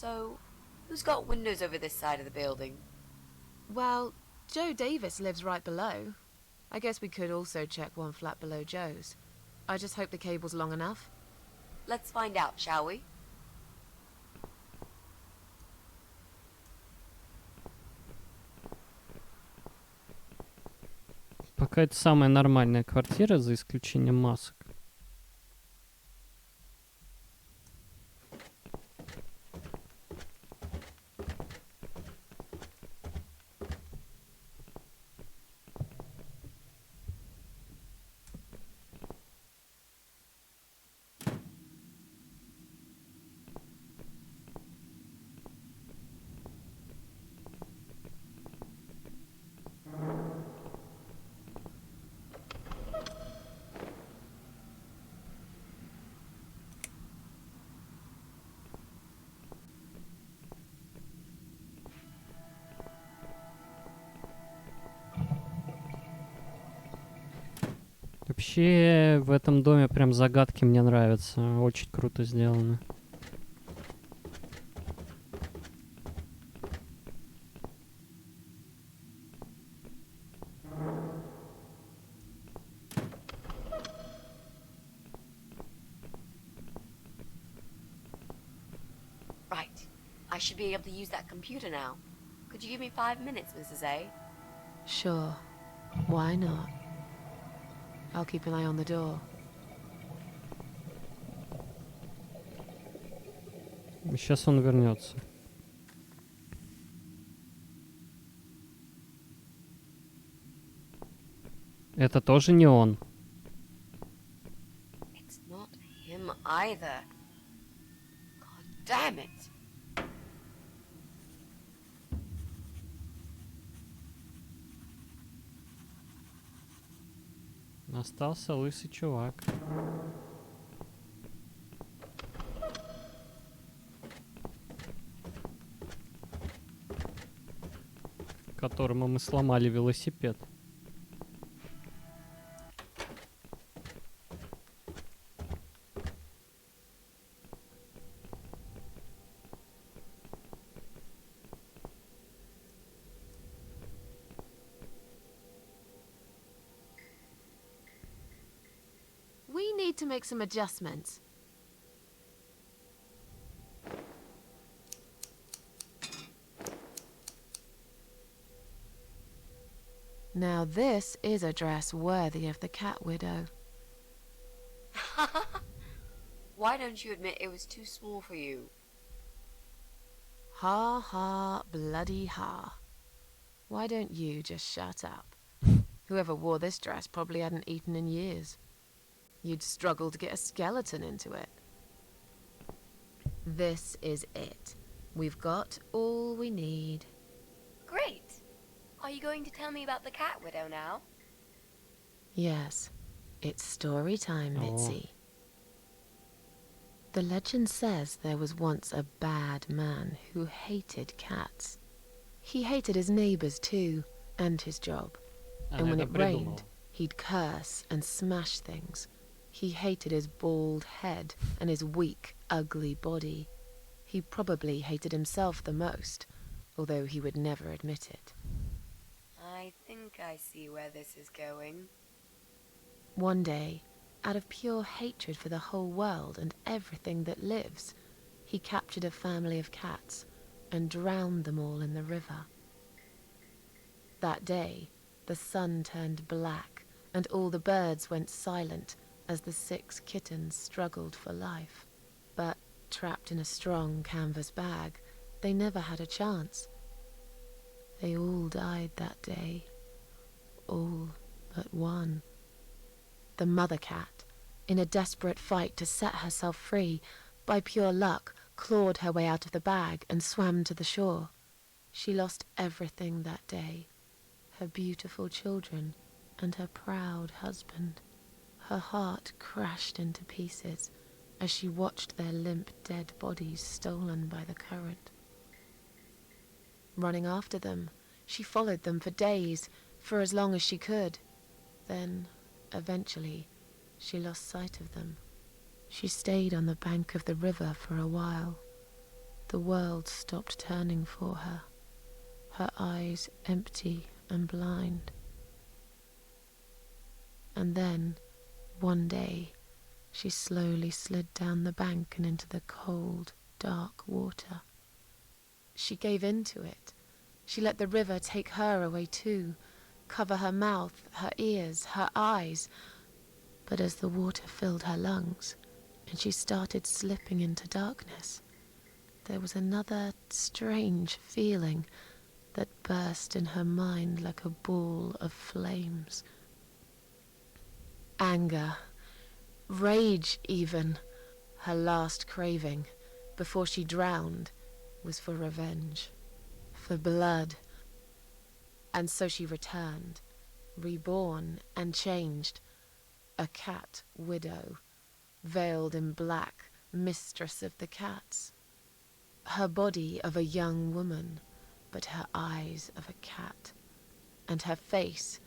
So, who's got windows over this side of the building? Well, Joe Davis lives right below. I guess we could also check one flat below Joe's. I just hope the cable's long enough. Let's find out, shall we? Пока это самая нормальная квартира, за исключением масок. Вообще в этом доме прям загадки мне нравятся. Очень круто сделано. Right. I should be able to use that computer now. Could you give me 5 minutes, Mrs. A? Sure. Why not? I'll keep an eye on the door. Сейчас он вернется. Это тоже не он. It's not him either. God damn it. Остался лысый чувак. Которому мы сломали велосипед. We need to make some adjustments. Now this is a dress worthy of the cat widow. Why don't you admit it was too small for you? Ha ha, bloody ha. Why don't you just shut up? Whoever wore this dress probably hadn't eaten in years. You'd struggle to get a skeleton into it. This is it. We've got all we need. Great. Are you going to tell me about the cat widow now? Yes, it's story time, Oh. Mitzi. The legend says there was once a bad man who hated cats. He hated his neighbors too, and his job. And when Она it это придумала. rained, he'd curse and smash things. He hated his bald head and his weak, ugly body. He probably hated himself the most, although he would never admit it. I think I see where this is going. One day, out of pure hatred for the whole world and everything that lives, he captured a family of cats and drowned them all in the river. That day, the sun turned black and all the birds went silent as the 6 kittens struggled for life. But trapped in a strong canvas bag, they never had a chance. They all died that day. All but one. The mother cat, in a desperate fight to set herself free, by pure luck, clawed her way out of the bag and swam to the shore. She lost everything that day. Her beautiful children and her proud husband. Her heart crashed into pieces as she watched their limp dead bodies stolen by the current. Running after them, she followed them for days, for as long as she could. Then, eventually, she lost sight of them. She stayed on the bank of the river for a while. The world stopped turning for her, her eyes empty and blind. And then, one day, she slowly slid down the bank and into the cold, dark water. She gave in to it. She let the river take her away too, cover her mouth, her ears, her eyes. But as the water filled her lungs and she started slipping into darkness, there was another strange feeling that burst in her mind like a ball of flames. Anger, rage even. Her last craving, before she drowned, was for revenge, for blood. And so she returned, reborn and changed, a cat widow, veiled in black, mistress of the cats. Her body of a young woman, but her eyes of a cat, and her face,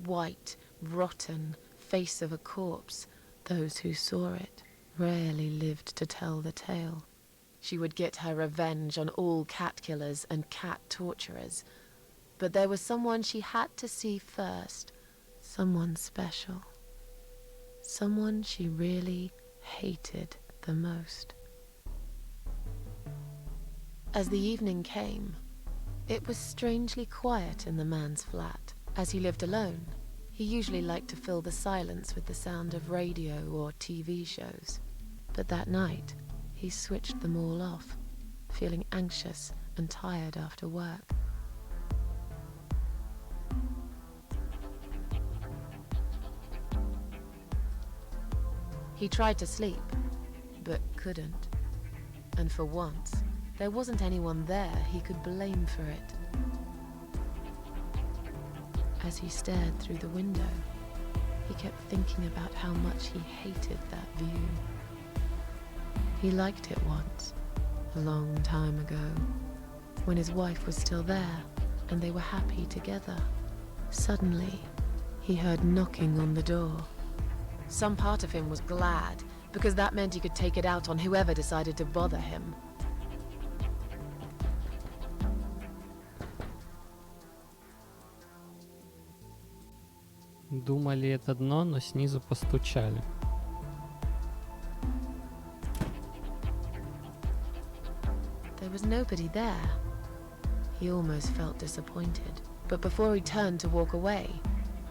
white, rotten, face of a corpse. Those who saw it rarely lived to tell the tale. She would get her revenge on all cat killers and cat torturers. But there was someone she had to see first, someone special, someone she really hated the most. As the evening came, it was strangely quiet in the man's flat. As he lived alone, he usually liked to fill the silence with the sound of radio or TV shows. But that night, he switched them all off, feeling anxious and tired after work. He tried to sleep, but couldn't. And for once, there wasn't anyone there he could blame for it. As he stared through the window, he kept thinking about how much he hated that view. He liked it once, a long time ago, when his wife was still there and they were happy together. Suddenly, he heard knocking on the door. Some part of him was glad, because that meant he could take it out on whoever decided to bother him. Думали это дно, но снизу постучали. There was nobody there. He almost felt disappointed. But before he turned to walk away,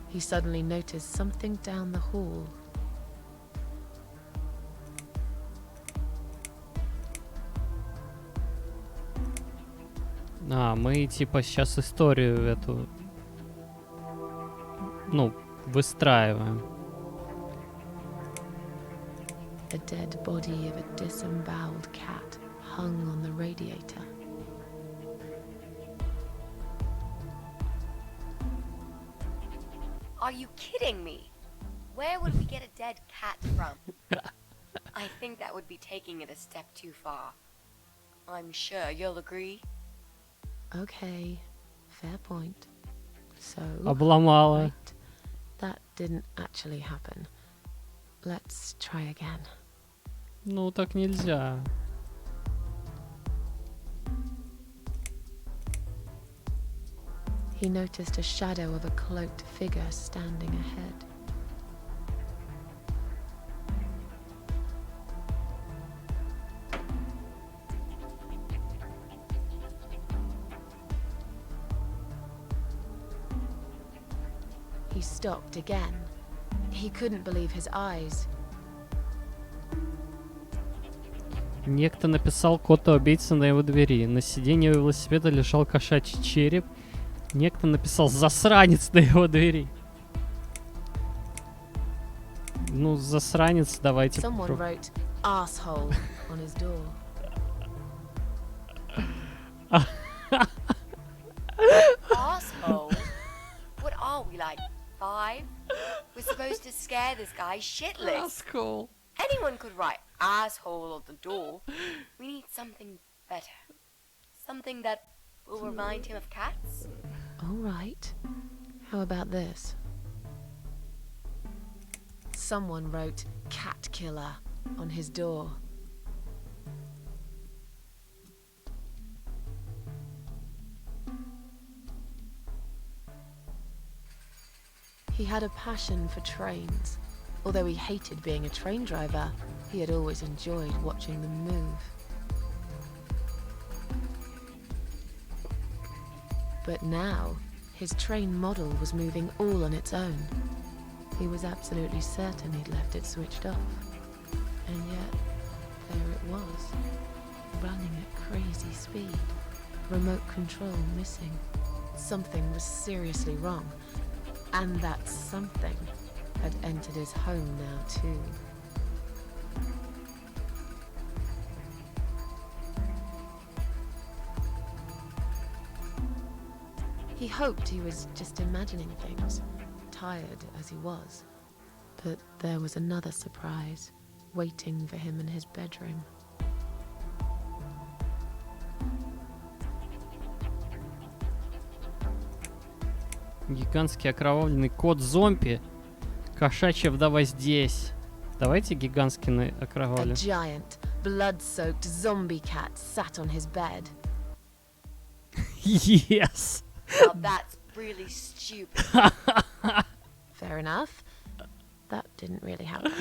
he suddenly noticed something down the hall. Мы типа сейчас историю эту, выстраиваем. A dead body of a disemboweled cat hung on the radiator. Are you kidding me? Where would we get a dead cat from? I think that would be taking it a step too far. I'm sure you'll agree. Okay, fair point. So, Обломала. right, that didn't actually happen. Let's try again. Ну, так нельзя. He noticed a shadow of a cloaked figure standing ahead. He stopped again. He couldn't believe his eyes. Некто написал кота-убийца на его двери. На сиденье велосипеда лежал кошачий череп. Некто написал «засранец» на его двери. Ну, засранец, давайте. Someone wrote asshole on his door. Asshole? What are we, like 5? We're supposed to scare this guy shitless. Asshole. Anyone could write asshole on the door. We need something better. Something that will remind him of cats. All right. How about this? Someone wrote cat killer on his door. He had a passion for trains. Although he hated being a train driver, he had always enjoyed watching them move. But now, his train model was moving all on its own. He was absolutely certain he'd left it switched off. And yet, there it was, running at crazy speed, remote control missing. Something was seriously wrong, and that something had entered his home now too. He hoped he was just imagining things, tired as he was. But there was another surprise waiting for him in his bedroom. Гигантский окровавленный кот-зомби. Кошачья вдова здесь. Давайте гигантский A окровавленный. giant, blood-soaked zombie cat sat on his bed. Yes! Now that's really stupid. Fair enough. That didn't really happen.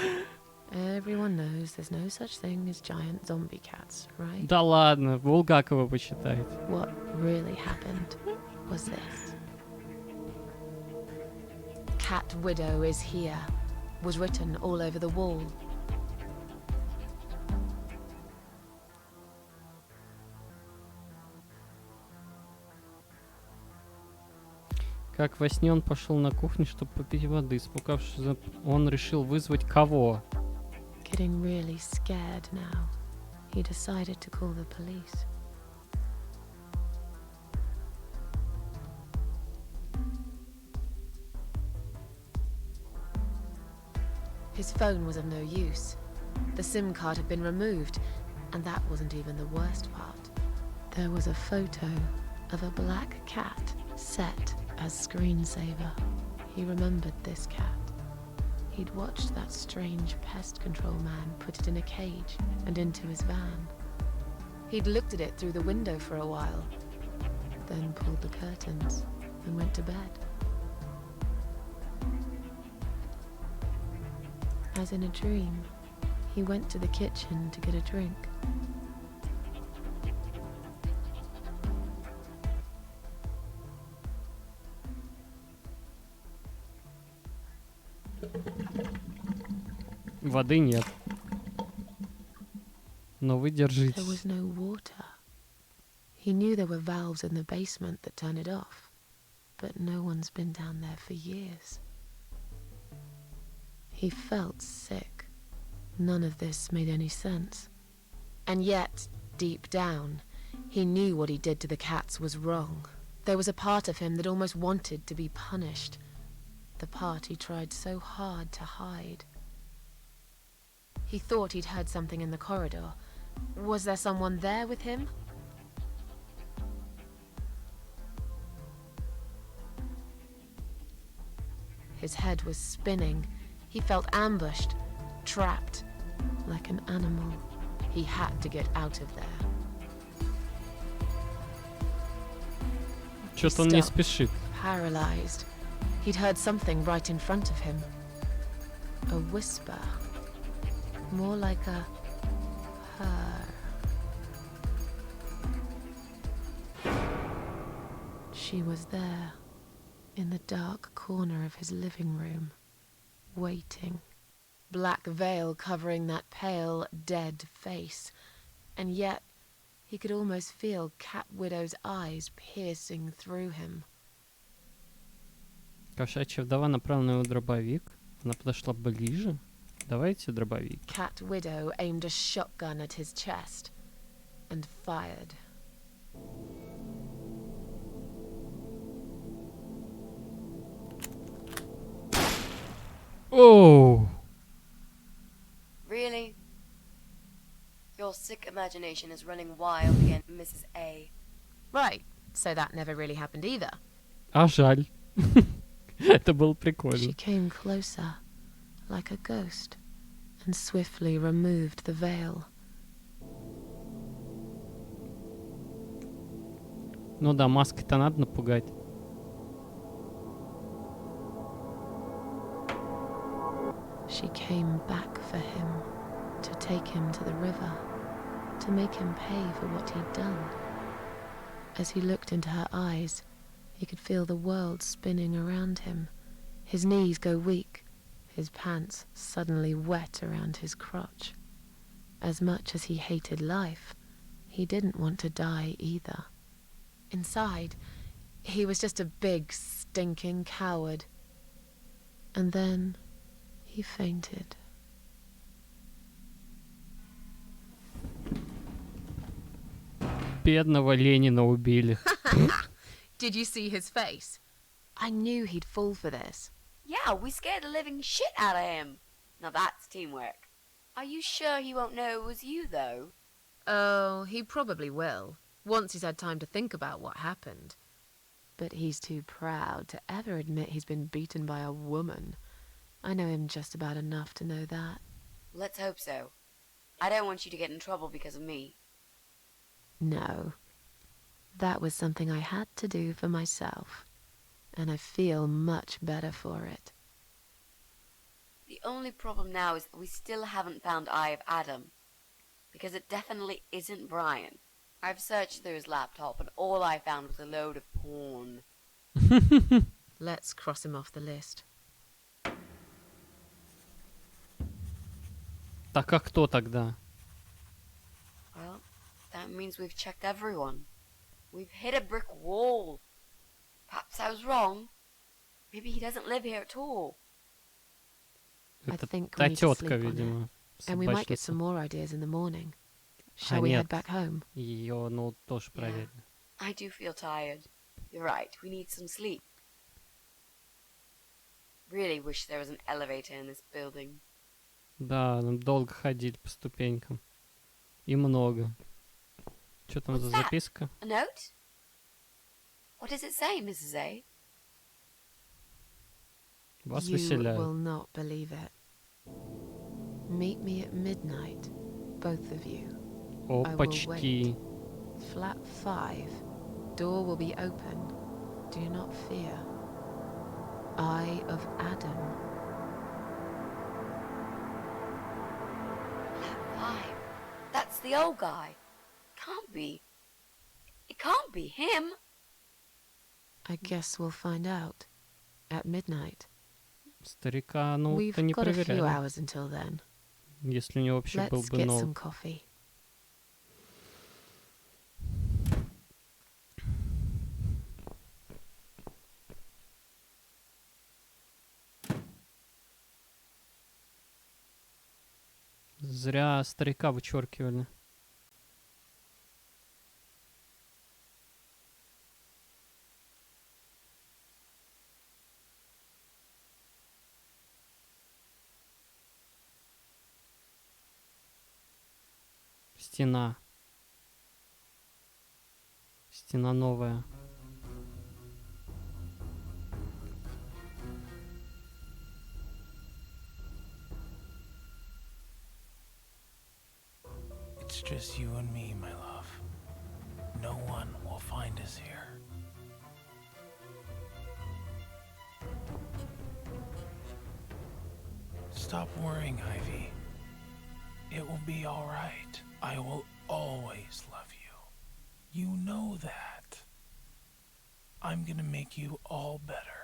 Everyone knows there's no such thing as giant zombie cats, right? Да ладно, Булгакова почитайте. What really happened was this. Cat Widow is here was written all over the wall. Как во сне он пошел на кухню, чтобы попить воды. Испугавшись, он решил вызвать кого? Getting really scared now, he decided to call the police. His phone was of no use. The SIM card had been removed, and that wasn't even the worst part. There was a photo of a black cat set as screensaver. He remembered this cat. He'd watched that strange pest control man put it in a cage and into his van. He'd looked at it through the window for a while, then pulled the curtains and went to bed. As in a dream, he went to the kitchen to get a drink. Воды нет. Но вы There держитесь. was no water. He knew there were valves in the basement that turn it off, but no one's been down there for years. He felt sick. None of this made any sense. And yet, deep down, he knew what he did to the cats was wrong. There was a part of him that almost wanted to be punished. The part he tried so hard to hide. He thought he'd heard something in the corridor. Was there someone there with him? His head was spinning. He felt ambushed, trapped, like an animal. He had to get out of there. Что-то он не Stop. спешит. Paralyzed. He'd heard something right in front of him. A whisper. More like a purr. She was there, in the dark corner of his living room, waiting. Black veil covering that pale, dead face. And yet, he could almost feel Cat Widow's eyes piercing through him. Кошачья вдова направила на его дробовик. Она подошла ближе. Давайте дробовик. Cat Widow aimed a shotgun at his chest and fired. Оу! Really? Your sick imagination is running wild again, Mrs. A. Right, so that never really happened either. А жаль. Это было She прикольно. came closer, like a ghost, and swiftly removed the veil. Ну да, маской-то надо напугать. came back for him, to take him to the river, to make him pay for what he'd done. As he looked into her eyes, he could feel the world spinning around him, his knees go weak, his pants suddenly wet around his crotch. As much as he hated life, he didn't want to die either. Inside, he was just a big, stinking coward. And then he fainted. Бедного Ленина убили. Did you see his face? I knew he'd fall for this. Yeah, we scared the living shit out of him. Now that's teamwork. Are you sure he won't know it was you, though? Oh, he probably will, once he's had time to think about what happened. But he's too proud to ever admit he's been beaten by a woman. I know him just about enough to know that. Let's hope so. I don't want you to get in trouble because of me. No. That was something I had to do for myself, and I feel much better for it. The only problem now is that we still haven't found Eye of Adam. Because it definitely isn't Brian. I've searched through his laptop and all I found was a load of porn. Let's cross him off the list. Так а кто тогда? Well, that means we've checked everyone. We've hit a brick wall. Perhaps I was wrong. Maybe he doesn't live here at all. Это think we та need to тетка, sleep on видимо. And we might get собачница. some more ideas in the morning. А Shall we head нет, back home? ее, ну, тоже Yeah. проверили. I do feel tired. You're right, we need some sleep. Really wish there was an elevator in this building. Да, нам долго ходили по ступенькам. И много. Что там за What's that? записка? A note? What does it say, Mrs. A? Вас You выселяют. will not believe it. Meet me at midnight, both of you. Опачки. Flat 5. Door will be open. Do not fear. Eye of Adam. Five. That's the old guy. Can't be. It can't be him. I guess we'll find out. At midnight. Старика, ну, We've это не got a few проверяли. hours until then. Если у него вообще был Let's бы get some ноут. coffee. Зря старика вычеркивали. Стена. Стена новая. It's just you and me, my love. No one will find us here. Stop worrying, Ivy. It will be all right. I will always love you. You know that. I'm gonna make you all better.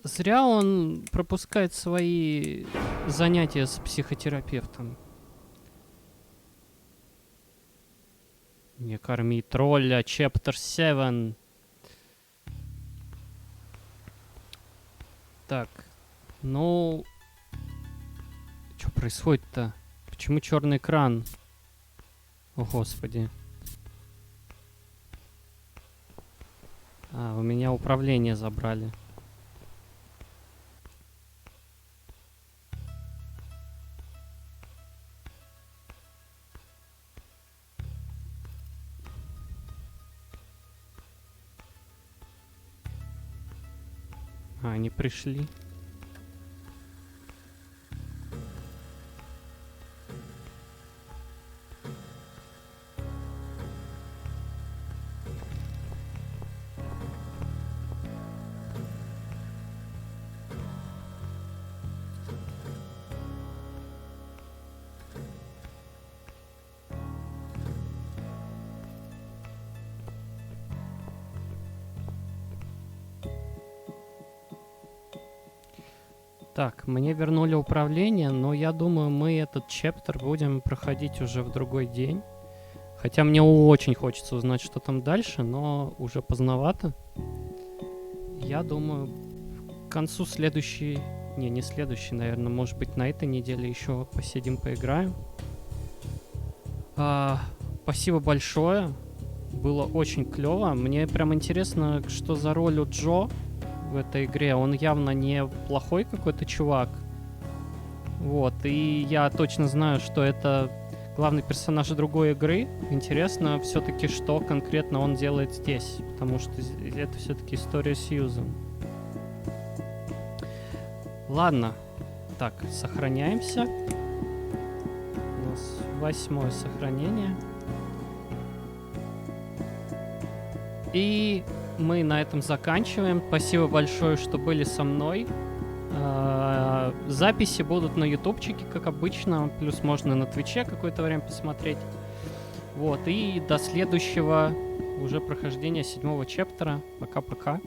Зря он пропускает свои занятия с психотерапевтом. Не корми тролля, Chapter 7. Так, ну... Что происходит-то? Почему черный экран? О, господи. А, у меня управление забрали. А, они пришли. Так, мне вернули управление, но я думаю, мы этот чаптер будем проходить уже в другой день. Хотя мне очень хочется узнать, что там дальше, но уже поздновато. Я думаю, к концу следующей... Не следующей, наверное, может быть, на этой неделе еще посидим, поиграем. Спасибо большое. Было очень клево. Мне прям интересно, что за роль у Джо в этой игре. Он явно не плохой какой-то чувак. Вот. И я точно знаю, что это главный персонаж другой игры. Интересно все-таки, что конкретно он делает здесь. Потому что это все-таки история Сьюзан. Ладно. Так, сохраняемся. У нас 8-е сохранение. И мы на этом заканчиваем. Спасибо большое, что были со мной. Записи будут на ютубчике, как обычно. Плюс можно на твиче какое-то время посмотреть. Вот. И до следующего уже прохождения 7-го чаптера. Пока-пока.